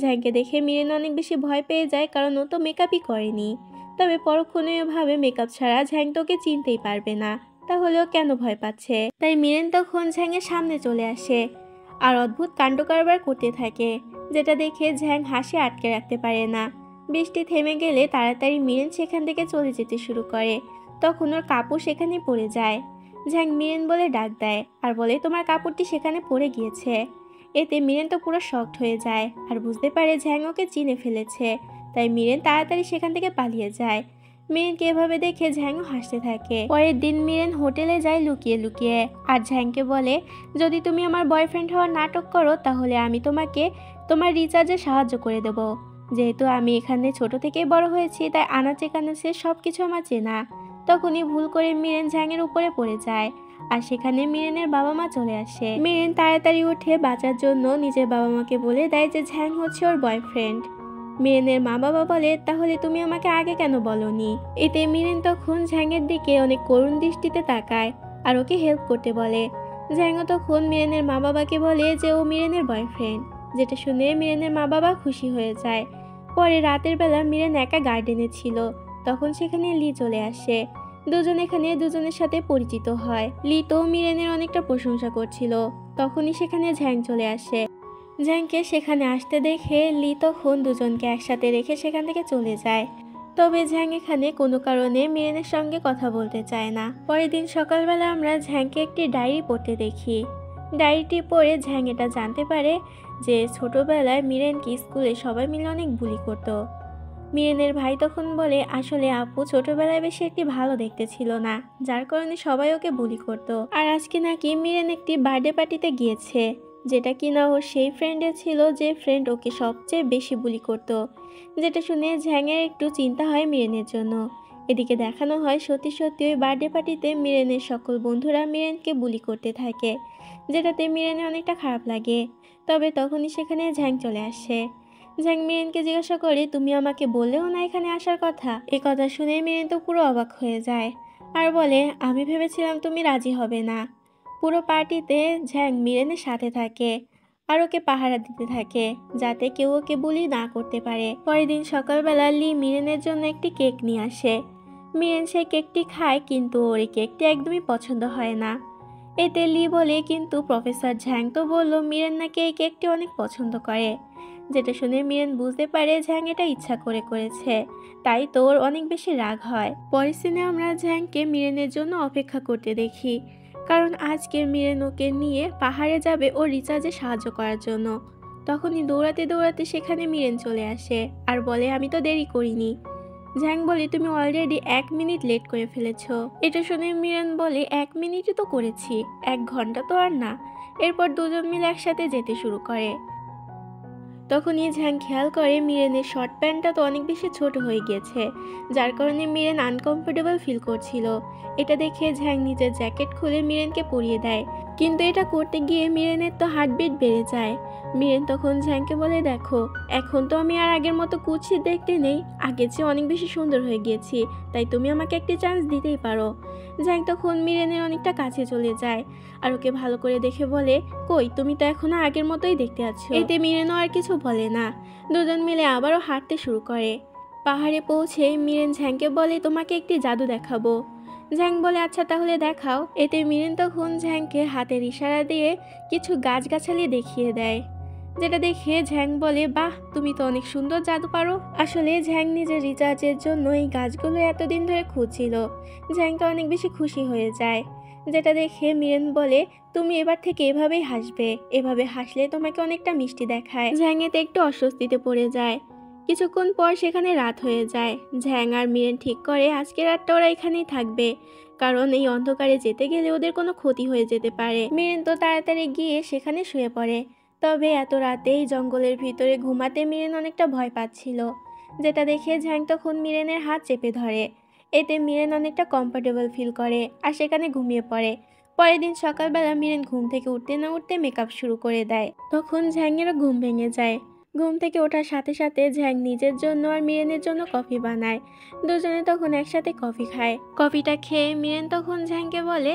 ঝ্যাংকে দেখে মিরেন অনেক বেশি ভয় পেয়ে যায়, কারণ ও তো মেকআপই করেনি। তবে পরক্ষণে ভাবে মেকআপ ছাড়া ঝ্যাং তোকে চিনতেই পারবে না, তাহলেও কেন ভয় পাচ্ছে। তাই মিরেন তখন ঝ্যাংয়ের সামনে চলে আসে আর অদ্ভুত কাণ্ড কারবার করতে থাকে, যেটা দেখে ঝ্যাং হাসি আটকে রাখতে পারে না। বৃষ্টি থেমে গেলে তাড়াতাড়ি মিরেন সেখান থেকে চলে যেতে শুরু করে। তখন ওর কাপড় সেখানে পড়ে যায়। ঝ্যাং মিরেন বলে ডাক দেয় আর বলে তোমার কাপড়টি সেখানে পড়ে গিয়েছে। এতে মিরেন তো পুরো শকড হয়ে যায় আর বুঝতে পারে ঝ্যাং ওকে চিনে ফেলেছে। তাই মিরেন তাড়াতাড়ি সেখান থেকে পালিয়ে যায়। মিরেনকে এভাবে দেখে ঝ্যাংও হাসতে থাকে। পরের দিন মিরেন হোটেলে যায় লুকিয়ে লুকিয়ে আর ঝ্যাংকে বলে যদি তুমি আমার বয়ফ্রেন্ড হওয়ার নাটক করো তাহলে আমি তোমাকে তোমার রিচার্জে সাহায্য করে দেব। যেহেতু আমি এখানে ছোট থেকেই বড় হয়েছি তাই আনাচে কানাচে সব কিছু আমার চেনা। তখনই ভুল করে মিরেন ঝ্যাংয়ের উপরে পড়ে যায় আর সেখানে মিরেনের বাবা মা চলে আসে। মিরেন তাড়াতাড়ি উঠে বাঁচার জন্য নিজের বাবা মাকে বলে দেয় যে ঝ্যাং হচ্ছে ওর বয়ফ্রেন্ড। মিরেনের মা বাবা বলে তাহলে তুমি আমাকে আগে কেন বলনি। এতে মিরেন তখন ঝ্যাংয়ের দিকে অনেক করুণ দৃষ্টিতে তাকায় আর ওকে হেল্প করতে বলে। ঝ্যাংও তখন মিরেনের মা বাবাকে বলে যে ও মিরেনের বয়ফ্রেন্ড, যেটা শুনে মিরেনের মা বাবা খুশি হয়ে যায়। পরে রাতের বেলা মিরেন একা গার্ডেনে ছিল। তখন সেখানে লি চলে আসে। দুজন এখানে দুজনের সাথে পরিচিত হয়। লি তো মিরেনের অনেকটা প্রশংসা করছিল। তখনই সেখানে ঝ্যাং চলে আসে। ঝ্যাংকে সেখানে আসতে দেখে লি তখন দুজনকে একসাথে রেখে সেখান থেকে চলে যায়। তবে ঝ্যাং এখানে কোনো কারণে মিরেনের সঙ্গে কথা বলতে চায় না। পরের দিন সকালবেলা আমরা ঝ্যাংকে একটি ডায়েরি পড়তে দেখি। ডায়েরিটি পড়ে ঝ্যাং এটা জানতে পারে যে ছোটবেলায় মিরেনকে স্কুলে সবাই মিলে অনেক বুলি করত। মিরেনের ভাই তখন বলে আসলে আপু ছোটবেলায় বেশি একটি ভালো দেখতে ছিল না, যার কারণে সবাই ওকে বুলি করত। আর আজকে নাকি মিরেন একটি বার্থডে পার্টিতে গিয়েছে, যেটা কিনা ওর সেই ফ্রেন্ডে ছিল যে ফ্রেন্ড ওকে সবচেয়ে বেশি বুলি করত। যেটা শুনে ঝ্যাংয়ের একটু চিন্তা হয় মিরেনের জন্য। এদিকে দেখানো হয় সত্যি সত্যি ওই বার্থডে পার্টিতে মিরেনের সকল বন্ধুরা মিরেনকে বুলি করতে থাকে, যেটাতে মিরেনের অনেকটা খারাপ লাগে। তবে তখনই সেখানে ঝ্যাং চলে আসে। ঝ্যাং মিরেনকে জিজ্ঞাসা করে তুমি আমাকে বললেও না এখানে আসার কথা। এ কথা শুনে মিরেন তো পুরো অবাক হয়ে যায় আর বলে আমি ভেবেছিলাম তুমি রাজি হবে না। পুরো পার্টিতে ঝ্যাং মিরেনের সাথে থাকে আর ওকে পাহারা দিতে থাকে যাতে কেউ ওকে বুলি না করতে পারে। পরের দিন সকালবেলা লি মিরেনের জন্য একটি কেক নিয়ে আসে। মিরেন সেই কেকটি খায় কিন্তু ওর এই কেকটি একদমই পছন্দ হয় না। এতে লি বলে কিন্তু প্রফেসর ঝ্যাং তো বললো মিরেন নাকি এই কেকটি অনেক পছন্দ করে। যেটা শুনে মিরেন বুঝতে পারে ঝ্যাং এটা ইচ্ছা করে করেছে, তাই তো ওর অনেক বেশি রাগ হয়। পরের সিনে আমরা ঝ্যাংকে মিরেনের জন্য অপেক্ষা করতে দেখি, কারণ আজকে মিরেন ওকে নিয়ে পাহাড়ে যাবে ও রিচার্জে সাহায্য করার জন্য। তখনই দৌড়াতে দৌড়াতে সেখানে মিরেন চলে আসে আর বলে আমি তো দেরি করিনি। ঝ্যাং বলে তুমি অলরেডি 1 মিনিট লেট করে ফেলেছো। এটা শুনে মিরেন বলে 1 মিনিটই তো করেছি, 1 ঘন্টা তো আর না। এরপর দুজন মিলে একসাথে যেতে শুরু করে। তখনই ঝ্যাং খেয়াল করে মিরেনের শর্ট প্যান্টটা তো অনেক বেশি ছোট হয়ে গেছে, যার কারণে মিরেন আনকমফোর্টেবল ফিল করছিল। এটা দেখে ঝ্যাং নিজের জ্যাকেট খুলে মিরেনকে পরিয়ে দেয়, কিন্তু এটা করতে গিয়ে মিরেনের তো হার্টবিট বেড়ে যায়। মিরেন তখন ঝ্যাংকে বলে দেখো এখন তো আমি আর আগের মতো কুৎসিত দেখতে নেই, আগের চেয়ে অনেক বেশি সুন্দর হয়ে গিয়েছি, তাই তুমি আমাকে একটি চান্স দিতেই পারো। ঝ্যাং তখন মিরেনের অনেকটা কাছে চলে যায় আর ওকে ভালো করে দেখে বলে কই তুমি তো এখনো আগের মতোই দেখতে আছো। এতে মিরেনও আর কিছু বলে না। দুজন মিলে আবারও হাঁটতে শুরু করে। পাহাড়ে পৌঁছে মিরেন ঝ্যাংকে বলে তোমাকে একটি জাদু দেখাবো। ঝ্যাং বলে আচ্ছা তাহলে দেখাও। এতে মিরেন তখন ঝ্যাংকে হাতের ইশারা দিয়ে কিছু গাছগাছালি দেখিয়ে দেয়, যেটা দেখে ঝ্যাং বলে বাহ তুমি তো অনেক সুন্দর জাদু পারো। আসলে ঝ্যাং নিজের রিচার্জের জন্য এই গাছগুলো এতদিন ধরে খুঁজছিল। ঝ্যাং তো অনেক বেশি খুশি হয়ে যায়, যেটা দেখে মিরেন বলে তুমি এবার থেকে এভাবেই হাসবে, এভাবে হাসলে তোমাকে অনেকটা মিষ্টি দেখায়। ঝ্যাং এতে একটু অস্বস্তিতে পড়ে যায়। কিছুক্ষণ পর সেখানে রাত হয়ে যায়। ঝ্যাং আর মিরেন ঠিক করে আজকে রাতটা ওরা এখানেই থাকবে, কারণ এই অন্ধকারে যেতে গেলে ওদের কোনো ক্ষতি হয়ে যেতে পারে। মিরেন তো তাড়াতাড়ি গিয়ে সেখানে শুয়ে পড়ে। তবে এত রাতেই জঙ্গলের ভিতরে ঘুমাতে মিরেন অনেকটা ভয় পাচ্ছিল, যেটা দেখে ঝ্যাং তখন মিরেনের হাত চেপে ধরে। এতে মিরেন অনেকটা কমফোর্টেবল ফিল করে আর সেখানে ঘুমিয়ে পড়ে। পরের দিন সকালবেলা মিরেন ঘুম থেকে উঠতে না উঠতে মেকআপ শুরু করে দেয়। তখন ঝ্যাংয়েরও ঘুম ভেঙে যায়। ঘুম থেকে ওঠার সাথে সাথে ঝ্যাং নিজের জন্য আর মিরেনের জন্য কফি বানায়। দুজনে তখন একসাথে কফি খায়। কফিটা খেয়ে মিরেন তখন ঝ্যাংকে বলে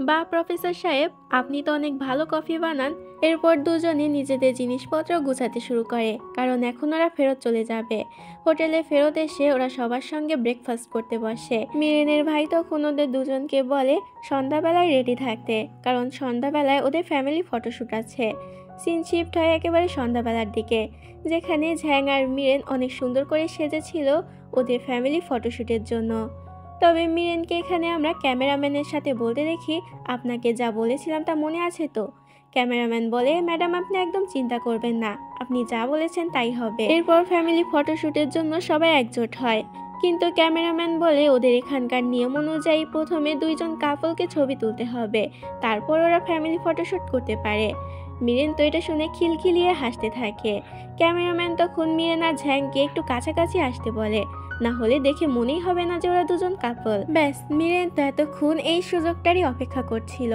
বা প্রফেসর সাহেব আপনি তো অনেক ভালো কফি বানান। এরপর দুজনে নিজেদের জিনিসপত্র গুছাতে শুরু করে, কারণ এখন ওরা ফেরত চলে যাবে। হোটেলে ফেরত এসে ওরা সবার সঙ্গে ব্রেকফাস্ট করতে বসে। মিরেনের ভাই তখন ওদের দুজনকে বলে সন্ধ্যাবেলায় রেডি থাকতে, কারণ সন্ধ্যাবেলায় ওদের ফ্যামিলি ফটোশ্যুট আছে। সিন শিফট হয় একেবারে সন্ধ্যাবেলার দিকে, যেখানে ঝ্যাং আর মিরেন অনেক সুন্দর করে সেজেছিল ওদের ফ্যামিলি ফটোশ্যুটের জন্য। তবে মিরেনকে এখানে আমরা ক্যামেরাম্যানের সাথে বলতে দেখি আপনাকে যা বলেছিলাম তা মনে আছে তো। ক্যামেরাম্যান বলে ম্যাডাম আপনি একদম চিন্তা করবেন না, আপনি যা বলেছেন তাই হবে। এরপর ফ্যামিলি ফটোশ্যুটের জন্য সবাই একজোট হয়, কিন্তু ক্যামেরাম্যান বলে ওদের এখানকার নিয়ম অনুযায়ী প্রথমে দুইজন কাপলকে ছবি তুলতে হবে, তারপর ওরা ফ্যামিলি ফটোশ্যুট করতে পারে। মিরেন তো এটা শুনে খিলখিলিয়ে হাসতে থাকে। ক্যামেরাম্যান তখন মিরেন আর ঝ্যাংকে একটু কাছাকাছি আসতে বলে, না হলে দেখে মনেই হবে না যে ওরা দুজন কাপল। ব্যাস মিরেন তো এতক্ষণ এই সুযোগটারই অপেক্ষা করছিল।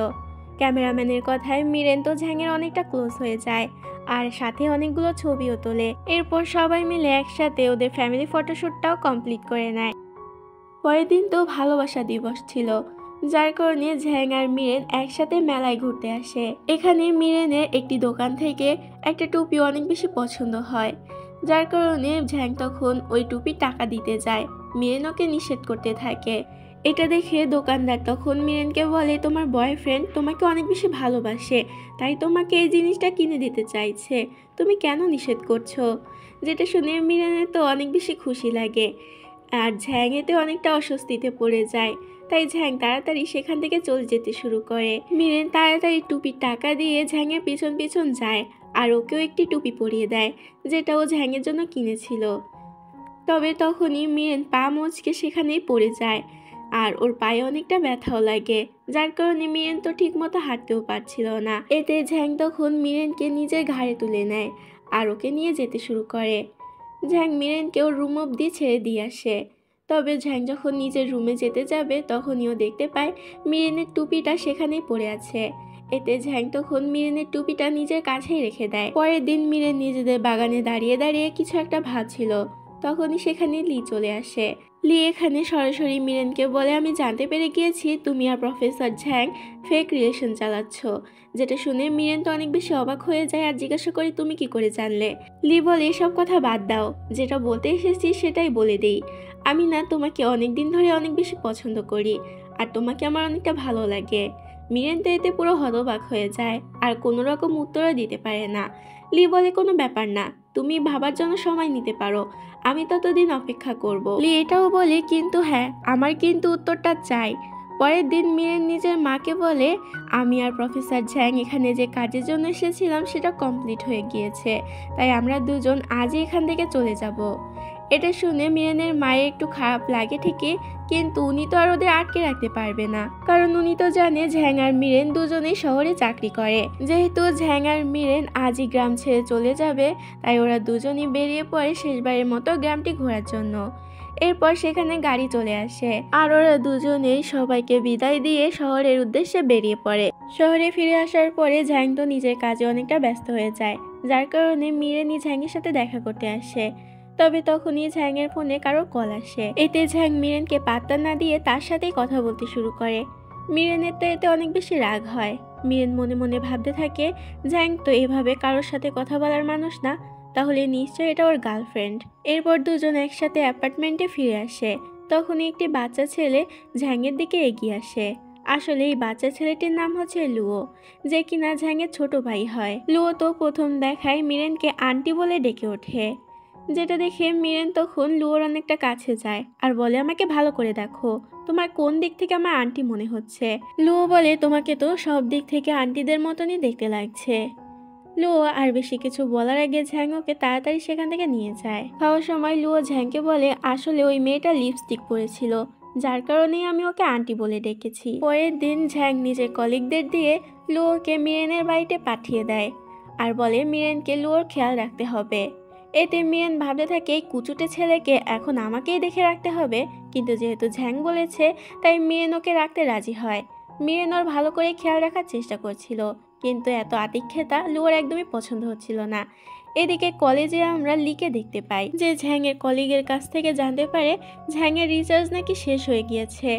ক্যামেরাম্যানের কথায় মিরেন তো ঝ্যাংয়ের অনেকটা ক্লোজ হয়ে যায় আর সাথে অনেকগুলো ছবিও তোলে। এরপর সবাই মিলে একসাথে ওদের ফ্যামিলি ফটোশ্যুটটাও কমপ্লিট করে নেয়। পরের দিন তো ভালোবাসা দিবস ছিল, যার কারণে ঝ্যাং আর মিরেন একসাথে মেলায় ঘুরতে আসে। এখানে মিরেনের একটি দোকান থেকে একটা টুপি অনেক বেশি পছন্দ হয়, যার কারণে ঝ্যাং তখন ওই টুপির টাকা দিতে যায়। মিরেন ওকে নিষেধ করতে থাকে। এটা দেখে দোকানদার তখন মিরেনকে বলে তোমার বয়ফ্রেন্ড তোমাকে অনেক বেশি ভালোবাসে, তাই তোমাকে এই জিনিসটা কিনে দিতে চাইছে, তুমি কেন নিষেধ করছো। যেটা শুনে মিরেনের তো অনেক বেশি খুশি লাগে। আর ঝ্যাং এতে অনেকটা অস্বস্তিতে পড়ে যায়। তাই ঝ্যাং তাড়াতাড়ি সেখান থেকে চলে যেতে শুরু করে। মিরেন তাড়াতাড়ি টুপির টাকা দিয়ে ঝ্যাংয়ের পিছন পিছন যায় আর ওকেও একটি টুপি পরিয়ে দেয়, যেটা ও ঝ্যাংয়ের জন্য কিনেছিল। তবে তখনই মিরেন পা মচকে সেখানেই পড়ে যায় আর ওর পায়ে অনেকটা ব্যথাও লাগে, যার কারণে মিরেন তো ঠিক মতো হাঁটতেও পারছিল না। এতে ঝ্যাং তখন মিরেনকে নিজের ঘাড়ে তুলে নেয় আর ওকে নিয়ে যেতে শুরু করে। ঝ্যাং মিরেনকে ওর রুম অবধি ছেড়ে দিয়ে আসে। তবে ঝ্যাং যখন নিজের রুমে যেতে যাবে তখনই ও দেখতে পায় মিরেনের টুপিটা সেখানেই পড়ে আছে। এতে ঝ্যাং তখন মিরেনের টুপিটা নিজের কাছেই রেখে দেয়। পরের দিন মিরেন নিজেদের বাগানে দাঁড়িয়ে দাঁড়িয়ে কিছু একটা ভাবছিল, তখনই সেখানে লি চলে আসে। লি এখানে সরাসরি মিরেনকে বলে, আমি জানতে পেরে গিয়েছি তুমি আর প্রফেসর ঝ্যাং ফেক রিলেশন চালাচ্ছ। যেটা শুনে মিরেন তো অনেক বেশি অবাক হয়ে যায় আর জিজ্ঞাসা করে তুমি কি করে জানলে। লি বলে এসব কথা বাদ দাও, যেটা বলতে এসেছি সেটাই বলে দেই। আমি না তোমাকে অনেক দিন ধরে অনেক বেশি পছন্দ করি আর তোমাকে আমার অনেকটা ভালো লাগে। মিরেন তো এতে পুরো হতবাক হয়ে যায় আর কোনো রকম উত্তরও দিতে পারে না। লি বলে কোনো ব্যাপার না, তুমি ভাবার জন্য সময় নিতে পারো, আমি ততদিন অপেক্ষা করব। লি এটাও বলে কিন্তু হ্যাঁ, আমার কিন্তু উত্তরটা চাই। পরের দিন মিরেন নিজের মাকে বলে, আমি আর প্রফেসর ঝ্যাং এখানে যে কাজের জন্য এসেছিলাম সেটা কমপ্লিট হয়ে গিয়েছে, তাই আমরা দুজন আজই এখান থেকে চলে যাব। এটা শুনে মিরেনের মায়ের একটু খারাপ লাগে ঠিকই, কিন্তু উনি তো আর ওদের আটকে রাখতে পারবে না, কারণ উনি তো জানে ঝ্যাং আর মিরেন দুজনেই শহরে চাকরি করে। যেহেতু ঝ্যাং আর মিরেন আজই গ্রাম ছেড়ে চলে যাবে, তাই ওরা দুজনই বেরিয়ে পড়ে শেষবারের মতো গ্রামটি ঘোরার জন্য। এরপর সেখানে গাড়ি চলে আসে আর ওরা দুজনেই সবাইকে বিদায় দিয়ে শহরের উদ্দেশ্যে বেরিয়ে পড়ে। শহরে ফিরে আসার পরে ঝ্যাং তো নিজের কাজে অনেকটা ব্যস্ত হয়ে যায়, যার কারণে মিরেনই ঝ্যাংয়ের সাথে দেখা করতে আসে। তবে তখনই ঝ্যাংয়ের ফোনে কারোর কল আসে। এতে ঝ্যাং মিরেনকে পাত্তা না দিয়ে তার সাথেই কথা বলতে শুরু করে। মিরেনের তো এতে অনেক বেশি রাগ হয়। মিরেন মনে মনে ভাবতে থাকে, ঝ্যাং তো এভাবে কারোর সাথে কথা বলার মানুষ না, তাহলে নিশ্চয়ই এটা ওর গার্লফ্রেন্ড। এরপর দুজন একসাথে অ্যাপার্টমেন্টে ফিরে আসে। তখনই একটি বাচ্চা ছেলে ঝ্যাংয়ের দিকে এগিয়ে আসে। আসলে এই বাচ্চা ছেলেটির নাম হচ্ছে লুও, যে কিনা ঝ্যাংয়ের ছোট ভাই হয়। লুও তো প্রথম দেখায় মিরেনকে আন্টি বলে ডেকে ওঠে, যেটা দেখে মিরেন তখন লুয়োর অনেকটা কাছে যায় আর বলে, আমাকে ভালো করে দেখো, তোমার কোন দিক থেকে আমার আন্টি মনে হচ্ছে। লুয়ো বলে, তোমাকে তো সব দিক থেকে আন্টিদের মতনই দেখতে লাগছে। লুয়ো আর বেশি কিছু বলার আগে ঝ্যাং ওকে তাড়াতাড়ি সেখান থেকে নিয়ে যায়। খাওয়ার সময় লুয়ো ঝ্যাংকে বলে, আসলে ওই মেয়েটা লিপস্টিক পরেছিল, যার কারণেই আমি ওকে আন্টি বলে ডেকেছি। পরের দিন ঝ্যাং নিজের কলিগদের দিয়ে লুয়োকে মিরেনের বাড়িতে পাঠিয়ে দেয় আর বলে মিরেনকে লুয়োর খেয়াল রাখতে হবে। এতে মিরেন ভাবতে থাকে, এই কুচুটে ছেলেকে এখন আমাকেই দেখে রাখতে হবে, কিন্তু যেহেতু ঝ্যাং বলেছে তাই মিরেন ওকে রাখতে রাজি হয়। মিরেন ওর ভালো করে খেয়াল রাখার চেষ্টা করছিল, কিন্তু এত আতিক্ষেতা লুয়োর একদমই পছন্দ হচ্ছিল না। এদিকে কলেজে আমরা লিকে দেখতে পাই যে ঝ্যাংয়ের কলিগের কাছ থেকে জানতে পারে ঝ্যাংয়ের রিচার্জ নাকি শেষ হয়ে গিয়েছে,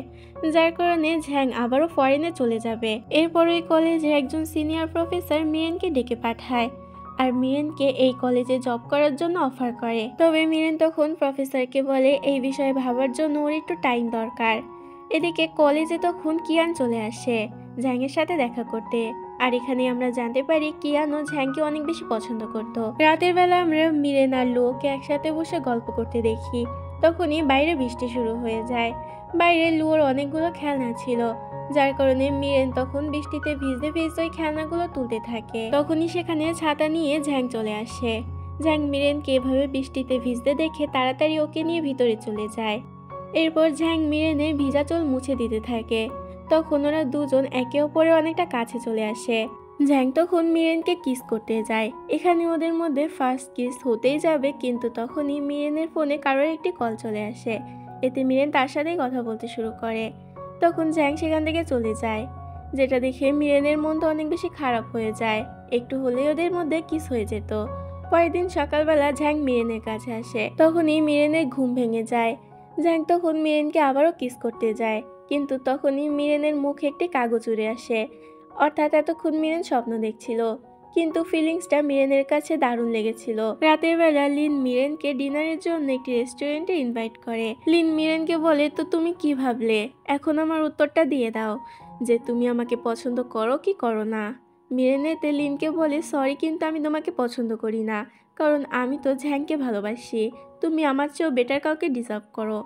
যার কারণে ঝ্যাং আবারও ফরেনে চলে যাবে। এরপর ওই কলেজের একজন সিনিয়র প্রফেসর মিরেনকে ডেকে পাঠায় আর মিরেনকে এই কলেজে জব করার জন্য অফার করে। তবে মিরেন তখন প্রফেসরকে বলে এই বিষয়ে ভাবার জন্য ওর একটু টাইম দরকার। এদিকে কলেজে তখন কিয়ান চলে আসে ঝ্যাংয়ের সাথে দেখা করতে, আর এখানে আমরা জানতে পারি কিয়ানও ঝ্যাংকে অনেক বেশি পছন্দ করত। রাতের বেলা আমরা মিরেন আর লুয়োকে একসাথে বসে গল্প করতে দেখি। তখনই বাইরে বৃষ্টি শুরু হয়ে যায়। বাইরে লুয়োর অনেকগুলো খেলনা ছিল, যার কারণে মিরেন তখন বৃষ্টিতে ভিজতে ভিজতে ওই খেলনাগুলো তুলতে থাকে। তখনই সেখানে ছাতা নিয়ে ঝ্যাং চলে আসে। ঝ্যাং মিরেনকে এভাবে বৃষ্টিতে ভিজতে দেখে তাড়াতাড়ি ওকে নিয়ে ভিতরে চলে যায়। এরপর ঝ্যাং মিরেনের ভিজা চুল মুছে দিতে থাকে। তখন ওরা দুজন একে অপরের অনেকটা কাছে চলে আসে। ঝ্যাং তখন মিরেনকে কিস করতে যায়। এখানে ওদের মধ্যে ফার্স্ট কিস হতেই যাবে, কিন্তু তখনই মিরেনের ফোনে কারোর একটি কল চলে আসে। এতে মিরেন তার সাথেই কথা বলতে শুরু করে। তখন ঝ্যাং সেখান থেকে চলে যায়, যেটা দেখে মিরেনের মনটা অনেক বেশি খারাপ হয়ে যায়। একটু হলেই ওদের মধ্যে কিস হয়ে যেত। পরের দিন সকালবেলা ঝ্যাং মিরেনের কাছে আসে। তখনই মিরেনের ঘুম ভেঙে যায়। ঝ্যাং তখন মিরেনকে আবারও কিস করতে যায়, কিন্তু তখনই মিরেনের মুখে একটি কাগজ উড়ে আসে। অর্থাৎ এতক্ষণ মিরেন স্বপ্ন দেখছিল, কিন্তু ফিলিংসটা মিরেনের কাছে দারুণ লেগেছিল। রাতের বেলা লিন মিরেনকে ডিনারের জন্য একটি রেস্টুরেন্টে ইনভাইট করে। লিন মিরেনকে বলে, তো তুমি কি ভাবলে, এখন আমার উত্তরটা দিয়ে দাও যে তুমি আমাকে পছন্দ করো কি করো না। মিরেন এতে লিনকে বলে, সরি, কিন্তু আমি তোমাকে পছন্দ করি না, কারণ আমি তো ঝ্যাংকে ভালোবাসি, তুমি আমার চেয়েও বেটার কাউকে ডিজার্ভ করো।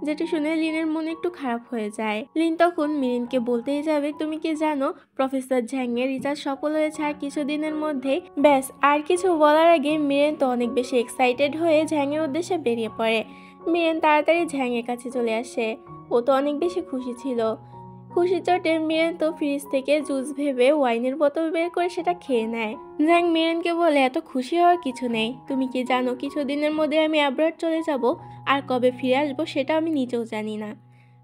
যেটা শুনে লিনের মনে একটু খারাপ হয়ে যায়। লিন তখন মিরেনকে বলতেই যাবে, তুমি কি জানো প্রফেসর ঝ্যাং এর রিসার্চ সফল হয়েছে আর কিছুদিনের মধ্যেই। ব্যাস আর কিছু বলার আগে মিরেন তো অনেক বেশি এক্সাইটেড হয়ে ঝ্যাং এর উদ্দেশ্যে বেরিয়ে পড়ে। মিরেন তাড়াতাড়ি ঝ্যাং এর কাছে চলে আসে। ও তো অনেক বেশি খুশি ছিল। খুশির চোটে মিরেন তো ফ্রিজ থেকে জুস ভেবে ওয়াইনের বোতল বের করে সেটা খেয়ে নেয়। ঝ্যাং মিরেনকে বলে, এত খুশি হওয়ার কিছু নেই, তুমি কি জানো কিছুদিনের মধ্যে আমি অ্যাব্রড চলে যাব, আর কবে ফিরে আসবো সেটা আমি নিজেও জানি না।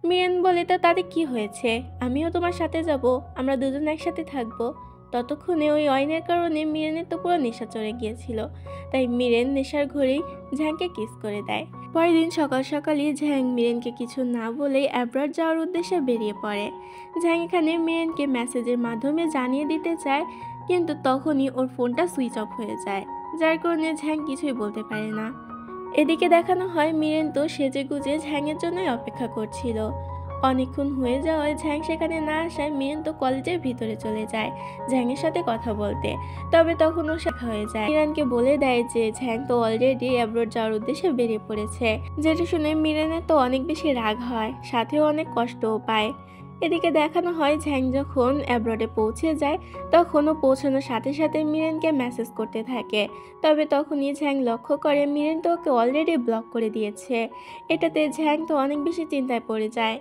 মিরেন বলে, তা তাতে কি হয়েছে, আমিও তোমার সাথে যাব, আমরা দুজন একসাথে থাকবো। ততক্ষণে ওই ওয়াইনের কারণে মিরেনের তো পুরো নেশা চড়ে গিয়েছিল, তাই মিরেন নেশার ঘরেই ঝ্যাংকে কিস করে দেয়। পরের দিন সকাল সকালই ঝ্যাং মিরেনকে কিছু না বলেই অ্যাব্রড যাওয়ার উদ্দেশ্যে বেরিয়ে পড়ে। ঝ্যাং এখানে মিরেনকে মেসেজের মাধ্যমে জানিয়ে দিতে চায়, কিন্তু তখনই ওর ফোনটা সুইচ অফ হয়ে যায়, যার কারণে ঝ্যাং কিছুই বলতে পারে না। এদিকে দেখানো হয় মিরেন তো সেজে গুজে ঝ্যাংয়ের জন্যই অপেক্ষা করছিল। অনেকক্ষণ হয়ে যাওয়ায় ঝ্যাং সেখানে না আসায় মিরেন তো কলেজের ভিতরে চলে যায় ঝ্যাংয়ের সাথে কথা বলতে। তবে তখন ও শেখা হয়ে যায়, মিরানকে বলে দেয় যে ঝ্যাং তো অলরেডি অ্যাব্রড যাওয়ার উদ্দেশ্যে বেরিয়ে পড়েছে। যেটা শুনে মিরেনের তো অনেক বেশি রাগ হয়, সাথেও অনেক কষ্টও পায়। এদিকে দেখানো হয় ঝ্যাং যখন অ্যাব্রডে পৌঁছে যায় তখনও পৌঁছানোর সাথে সাথে মিরেনকে মেসেজ করতে থাকে। তবে তখনই ঝ্যাং লক্ষ্য করে মিরেন তো ওকে অলরেডি ব্লক করে দিয়েছে। এটাতে ঝ্যাং তো অনেক বেশি চিন্তায় পড়ে যায়।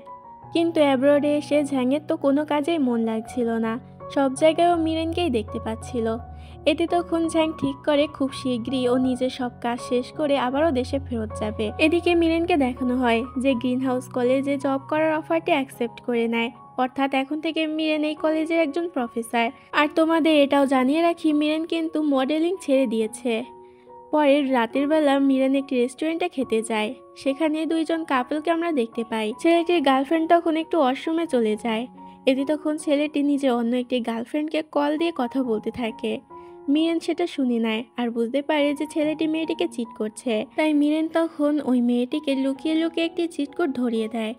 কিন্তু অ্যাব্রডে এসে ঝ্যাংয়ের তো কোনো কাজেই মন লাগছিল না, সব জায়গায় ও মিরেনকেই দেখতে পাচ্ছিল। এতে তখন ঝ্যাং ঠিক করে খুব শীঘ্রই ও নিজের সব কাজ শেষ করে আবারও দেশে ফেরত যাবে। এদিকে মিরেনকে দেখানো হয় যে গ্রিন হাউস কলেজে জব করার অফারটি অ্যাকসেপ্ট করে নেয়, অর্থাৎ এখন থেকে মিরেন এই কলেজের একজন প্রফেসর। আর তোমাদের এটাও জানিয়ে রাখি, মিরেন কিন্তু মডেলিং ছেড়ে দিয়েছে। পরের রাতের বেলা মিরান একটি রেস্টুরেন্টে খেতে যায়। সেখানে দুইজন কাপলকে আমরা দেখতে পাই। ছেলেটির গার্লফ্রেন্ড তখন একটু ওয়াশরুমে চলে যায়। এতে তখন ছেলেটি নিজে অন্য একটি গার্লফ্রেন্ডকে কল দিয়ে কথা বলতে থাকে। মিরেন সেটা শুনে নেয় আর বুঝতে পারে যে ছেলেটি মেয়েটিকে চিট করছে। তাই মিরেন তখন ওই মেয়েটিকে লুকিয়ে লুকিয়ে একটি চিট কোড ধরিয়ে দেয়।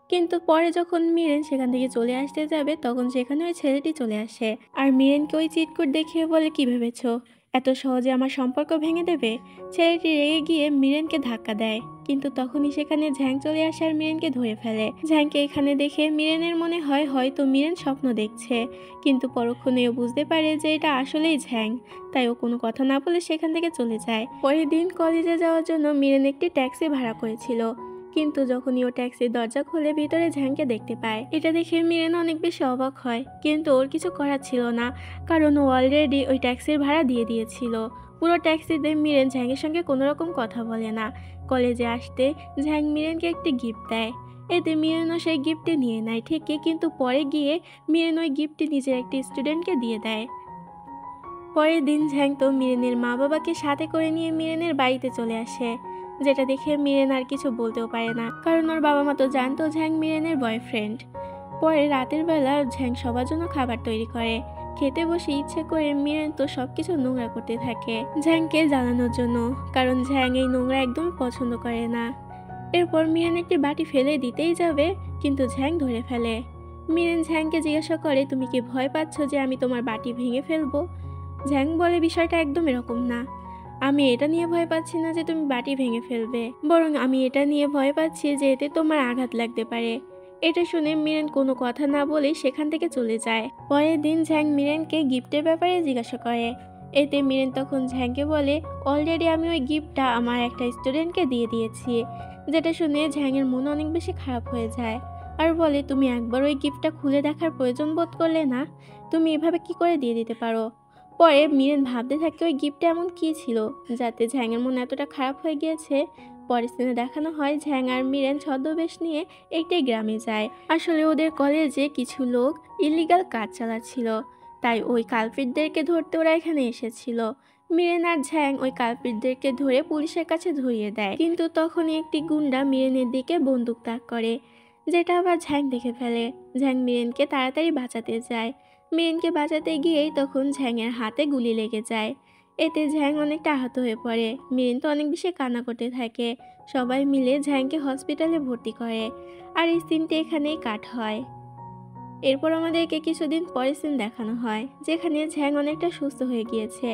কিন্তু পরে যখন মিরেন সেখান থেকে চলে আসতে যাবে তখন সেখানে ওই ছেলেটি চলে আসে আর মিরেনকে ওই চিট কোড দেখিয়ে বলে, কি ভেবেছো এত সহজে আমার সম্পর্ক ভেঙে দেবে। ছেলেটি রেগে গিয়ে মিরেনকে ধাক্কা দেয়, কিন্তু তখনই সেখানে ঝ্যাং চলে আসে আর মিরেনকে ধরে ফেলে। ঝ্যাংকে এখানে দেখে মিরেনের মনে হয় হয়তো মিরেন স্বপ্ন দেখছে, কিন্তু পরক্ষণে ও বুঝতে পারে যে এটা আসলেই ঝ্যাং, তাই ও কোনো কথা না বলে সেখান থেকে চলে যায়। পরের দিন কলেজে যাওয়ার জন্য মিরেন একটি ট্যাক্সি ভাড়া করেছিল, কিন্তু যখনই ও ট্যাক্সির দরজা খুলে ভিতরে ঝ্যাংকে দেখতে পায়। এটা দেখে মিরেন অনেক বেশি অবাক হয়, কিন্তু ওর কিছু করার ছিল না, কারণ ও অলরেডি ওই ট্যাক্সির ভাড়া দিয়ে দিয়েছিল। পুরো ট্যাক্সিতে মিরেন ঝ্যাংয়ের সঙ্গে কোনো রকম কথা বলে না। কলেজে আসতে ঝ্যাং মিরেনকে একটি গিফট দেয়। এতে মিরেনও সেই গিফটটি নিয়ে নেয় ঠিকই, কিন্তু পরে গিয়ে মিরেন ওই গিফটটি নিজের একটি স্টুডেন্টকে দিয়ে দেয়। পরের দিন ঝ্যাং তো মিরেনের মা বাবাকে সাথে করে নিয়ে মিরেনের বাড়িতে চলে আসে, যেটা দেখে মিরেন আর কিছু বলতেও পারে না, কারণ ওর বাবা মা তো জানতো ঝ্যাং মিরেনের বয়ফ্রেন্ড। পরে রাতের বেলা ঝ্যাং সবার জন্য খাবার তৈরি করে। খেতে বসে ইচ্ছে করে মিরেন তো সবকিছু নোংরা করতে থাকে ঝ্যাংকে জ্বালানোর জন্য, কারণ ঝ্যাং এই নোংরা একদম পছন্দ করে না। এরপর মিরেন একটি বাটি ফেলে দিতেই যাবে, কিন্তু ঝ্যাং ধরে ফেলে। মিরেন ঝ্যাংকে জিজ্ঞাসা করে, তুমি কি ভয় পাচ্ছ যে আমি তোমার বাটি ভেঙে ফেলবো? ঝ্যাং বলে, বিষয়টা একদম এরকম না, আমি এটা নিয়ে ভয় পাচ্ছি না যে তুমি বাটি ভেঙে ফেলবে, বরং আমি এটা নিয়ে ভয় পাচ্ছি যে এতে তোমার আঘাত লাগতে পারে। এটা শুনে মিরেন কোনো কথা না বলেই সেখান থেকে চলে যায়। পরের দিন ঝ্যাং মিরেনকে গিফটের ব্যাপারে জিজ্ঞাসা করে। এতে মিরেন তখন ঝ্যাংকে বলে, অলরেডি আমি ওই গিফটটা আমার একটা স্টুডেন্টকে দিয়ে দিয়েছি। যেটা শুনে ঝ্যাংয়ের মন অনেক বেশি খারাপ হয়ে যায় আর বলে, তুমি একবার ওই গিফটটা খুলে দেখার প্রয়োজন বোধ করলে না? তুমি এভাবে কি করে দিয়ে দিতে পারো? পরে মিরেন ভাবতে থাকে ওই গিফটে এমন কী ছিল যাতে ঝ্যাংয়ের মন এতটা খারাপ হয়ে গিয়েছে। পরের সিনে দেখানো হয় ঝ্যাং আর মিরেন ছদ্মবেশ নিয়ে একটি গ্রামে যায়। আসলে ওদের কলেজে কিছু লোক ইলিগাল কাজ চালাচ্ছিল, তাই ওই কালপ্রিটদেরকে ধরতে ওরা এখানে এসেছিল। মিরেন আর ঝ্যাং ওই কালপ্রিটদেরকে ধরে পুলিশের কাছে ধরিয়ে দেয়, কিন্তু তখনই একটি গুন্ডা মিরেনের দিকে বন্দুক তাক করে, যেটা আবার ঝ্যাং দেখে ফেলে। ঝ্যাং মিরেনকে তাড়াতাড়ি বাঁচাতে যায়। মিরেনকে বাঁচাতে গিয়েই তখন ঝ্যাংয়ের হাতে গুলি লেগে যায়। এতে ঝ্যাং অনেকটা আহত হয়ে পড়ে। মিরেন তো অনেক বেশি কান্না করতে থাকে। সবাই মিলে ঝ্যাংকে হসপিটালে ভর্তি করে আর এই সিনটি এখানেই কাট হয়। এরপর আমাদেরকে কিছুদিন পরের সিন দেখানো হয়, যেখানে ঝ্যাং অনেকটা সুস্থ হয়ে গিয়েছে।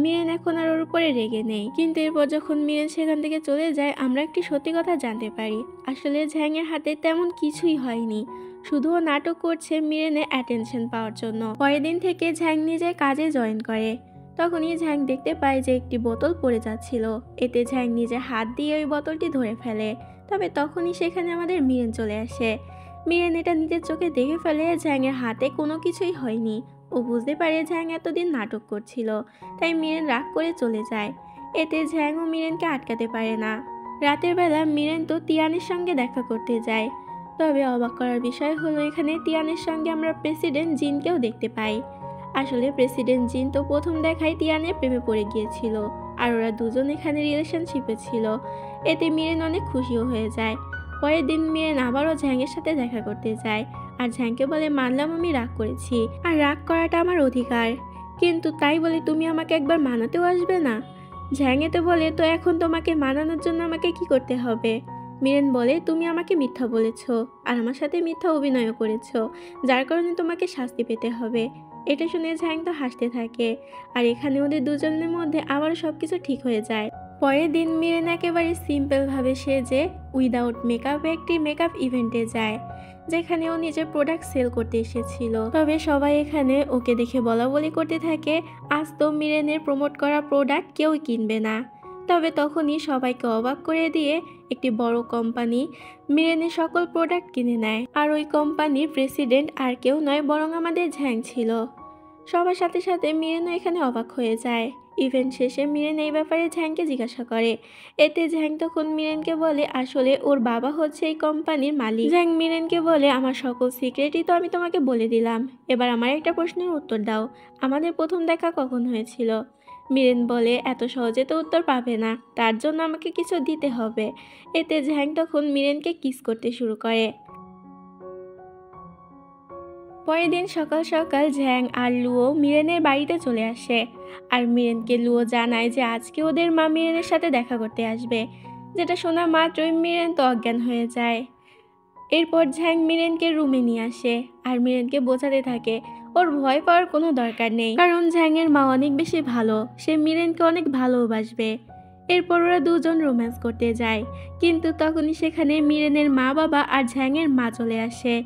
মিরেন এখন আর ওর উপরে রেগে নেই। কিন্তু এরপর যখন মিরেন সেখান থেকে চলে যায় আমরা একটি সত্যি কথা জানতে পারি। আসলে ঝ্যাংয়ের হাতে তেমন কিছুই হয়নি, শুধু ও নাটক করছে মিরেনের অ্যাটেনশন পাওয়ার জন্য। পরের দিন থেকে ঝ্যাং নিজের কাজে জয়েন করে। তখনই ঝ্যাং দেখতে পায় যে একটি বোতল পড়ে যাচ্ছিল। এতে ঝ্যাং নিজের হাত দিয়ে ওই বোতলটি ধরে ফেলে। তবে তখনই সেখানে আমাদের মিরেন চলে আসে। মিরেন এটা নিজের চোখে দেখে ফেলে ঝ্যাংয়ের হাতে কোনো কিছুই হয়নি। ও বুঝতে পারে ঝ্যাং এতদিন নাটক করছিল, তাই মিরেন রাগ করে চলে যায়। এতে ঝ্যাং ও মিরেনকে আটকাতে পারে না। রাতের বেলা মিরেন তো তিয়ানের সঙ্গে দেখা করতে যায়। তবে অবাক করার বিষয় হলো এখানে তিয়ানের সঙ্গে আমরা প্রেসিডেন্ট জিনকেও দেখতে পাই। আসলে প্রেসিডেন্ট জিন তো প্রথম দেখায় তিয়ানের প্রেমে পড়ে গিয়েছিল, আর ওরা দুজন এখানে রিলেশনশিপে ছিল। এতে মিরেন অনেক খুশিও হয়ে যায়। পরের দিন মিরেন আবারও ঝ্যাংয়ের সাথে দেখা করতে যায়, আর ঝ্যাংকে বলে মানলাম আমি রাগ করেছি, আর রাগ করাটা আমার অধিকার, কিন্তু তাই বলে তুমি আমাকে একবার মানাতেও আসবে না। ঝ্যাংয়ে তো বলে তো এখন তোমাকে মানানোর জন্য আমাকে কি করতে হবে? মিরেন বলে তুমি আমাকে মিথ্যা বলেছ, আর আমার সাথে মিথ্যা অভিনয়ও করেছ, যার কারণে তোমাকে শাস্তি পেতে হবে। এটা শুনে ঝ্যাং তো হাসতে থাকে, আর এখানে ওদের দুজনের মধ্যে আবারও সবকিছু ঠিক হয়ে যায়। পরের দিন মিরেন একেবারে সিম্পলভাবে সেজে উইদাউট মেকআপে একটি মেকআপ ইভেন্টে যায়, যেখানে ও নিজের প্রোডাক্ট সেল করতে এসেছিল। তবে সবাই এখানে ওকে দেখে বলা বলি করতে থাকে আজ তো মিরেনের প্রমোট করা প্রোডাক্ট কেউই কিনবে না। তবে তখনই সবাইকে অবাক করে দিয়ে একটি বড় কোম্পানি মিরেনের সকল প্রোডাক্ট কিনে নেয়, আর ওই কোম্পানির প্রেসিডেন্ট আর কেউ নয় বরং আমাদের ঝ্যাং ছিল। সবার সাথে সাথে মিরেনও এখানে অবাক হয়ে যায়। ইভেন্ট শেষে মিরেন এই ব্যাপারে ঝ্যাংকে জিজ্ঞাসা করে। এতে ঝ্যাং তখন মিরেনকে বলে আসলে ওর বাবা হচ্ছে এই কোম্পানির মালিক। ঝ্যাং মিরেনকে বলে আমার সকল সিক্রেটই তো আমি তোমাকে বলে দিলাম, এবার আমার একটা প্রশ্নের উত্তর দাও, আমাদের প্রথম দেখা কখন হয়েছিল? মিরেন বলে এত সহজে তো উত্তর পাবে না, তার জন্য আমাকে কিছু দিতে হবে। এতে ঝ্যাং তখন মিরেনকে কিস করতে শুরু করে। পরের দিন সকাল সকাল ঝ্যাং আর লুও মিরেনের বাড়িতে চলে আসে, আর মিরেনকে লুও জানায় যে আজকে ওদের মা মিরেনের সাথে দেখা করতে আসবে, যেটা শোনা মাত্রই মিরেন তো অজ্ঞান হয়ে যায়। এরপর ঝ্যাং মিরেনকে রুমে নিয়ে আসে, আর মিরেনকে বোঝাতে থাকে ওর ভয় পাওয়ার কোনো দরকার নেই, কারণ ঝ্যাংয়ের মা অনেক বেশি ভালো, সে মিরেনকে অনেক ভালোবাসবে। এরপর ওরা দুজন রোম্যান্স করতে যায়, কিন্তু তখনই সেখানে মিরেনের মা বাবা আর ঝ্যাংয়ের মা চলে আসে।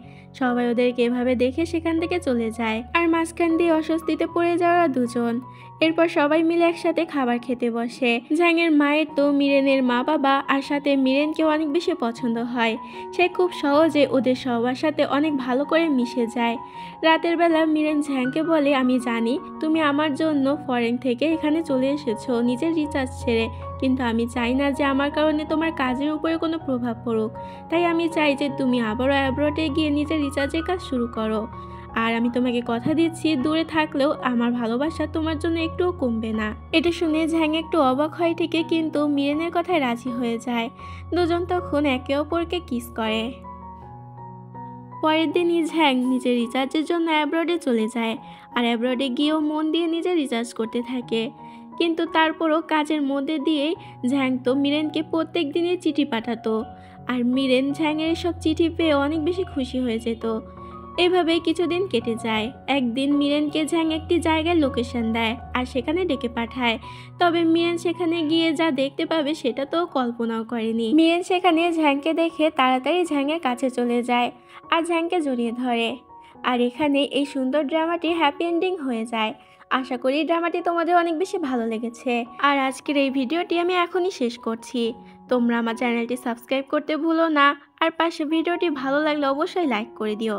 সবাই ওদেরকে এভাবে দেখে সেখান থেকে চলে যায়, আর মাঝখান দিয়ে অস্বস্তিতে পড়ে যাওয়া দুজন। এরপর সবাই মিলে একসাথে খাবার খেতে বসে। ঝ্যাংয়ের মায়ের তো মিরেনের মা বাবা আর সাথে মিরেনকেও অনেক বেশি পছন্দ হয়, সে খুব সহজে ওদের সবার সাথে অনেক ভালো করে মিশে যায়। রাতের বেলা মিরেন ঝ্যাংকে বলে আমি জানি তুমি আমার জন্য ফরেন থেকে এখানে চলে এসেছো নিজের রিচার্জ ছেড়ে, কিন্তু আমি চাই না যে আমার কারণে তোমার কাজের উপরে কোনো প্রভাব পড়ুক, তাই আমি চাই যে তুমি আবারও অ্যাব্রডে গিয়ে নিজের রিচার্জের কাজ শুরু করো। আর আমি তোমাকে কথা দিচ্ছি দূরে থাকলেও আমার ভালোবাসা তোমার জন্য একটুও কমবে না। এটা শুনে ঝ্যাং একটু অবাক হয় ঠিকই, কিন্তু মিরেনের কথায় রাজি হয়ে যায়। দুজন তখন একে অপরকে কিস করে। পরের দিনই ঝ্যাং নিজের রিচার্জের জন্য অ্যাব্রডে চলে যায়, আর অ্যাব্রডে গিয়েও মন দিয়ে নিজে রিচার্জ করতে থাকে। কিন্তু তারপরও কাজের মধ্যে দিয়েই ঝ্যাং তো মিরেনকে প্রত্যেক দিনই চিঠি পাঠাতো, আর মিরেন ঝ্যাংয়ের এসব চিঠি পেয়ে অনেক বেশি খুশি হয়ে যেত। এভাবেই কিছুদিন কেটে যায়। একদিন মিরেনকে ঝ্যাং একটি জায়গার লোকেশন দেয়, আর সেখানে ডেকে পাঠায়। তবে মিরেন সেখানে গিয়ে যা দেখতে পাবে সেটা তো কল্পনাও করেনি। মিরেন সেখানে ঝ্যাংকে দেখে তাড়াতাড়ি ঝ্যাংয়ের কাছে চলে যায়, আর ঝ্যাংকে জড়িয়ে ধরে। আর এখানে এই সুন্দর ড্রামাটি হ্যাপি এন্ডিং হয়ে যায়। আশা করি ড্রামাটি তোমাদের অনেক বেশি ভালো লেগেছে। আর আজকের এই ভিডিওটি আমি এখনই শেষ করছি। তোমরা আমার চ্যানেলটি সাবস্ক্রাইব করতে ভুলো না, আর পাশে ভিডিওটি ভালো লাগলে অবশ্যই লাইক করে দিও।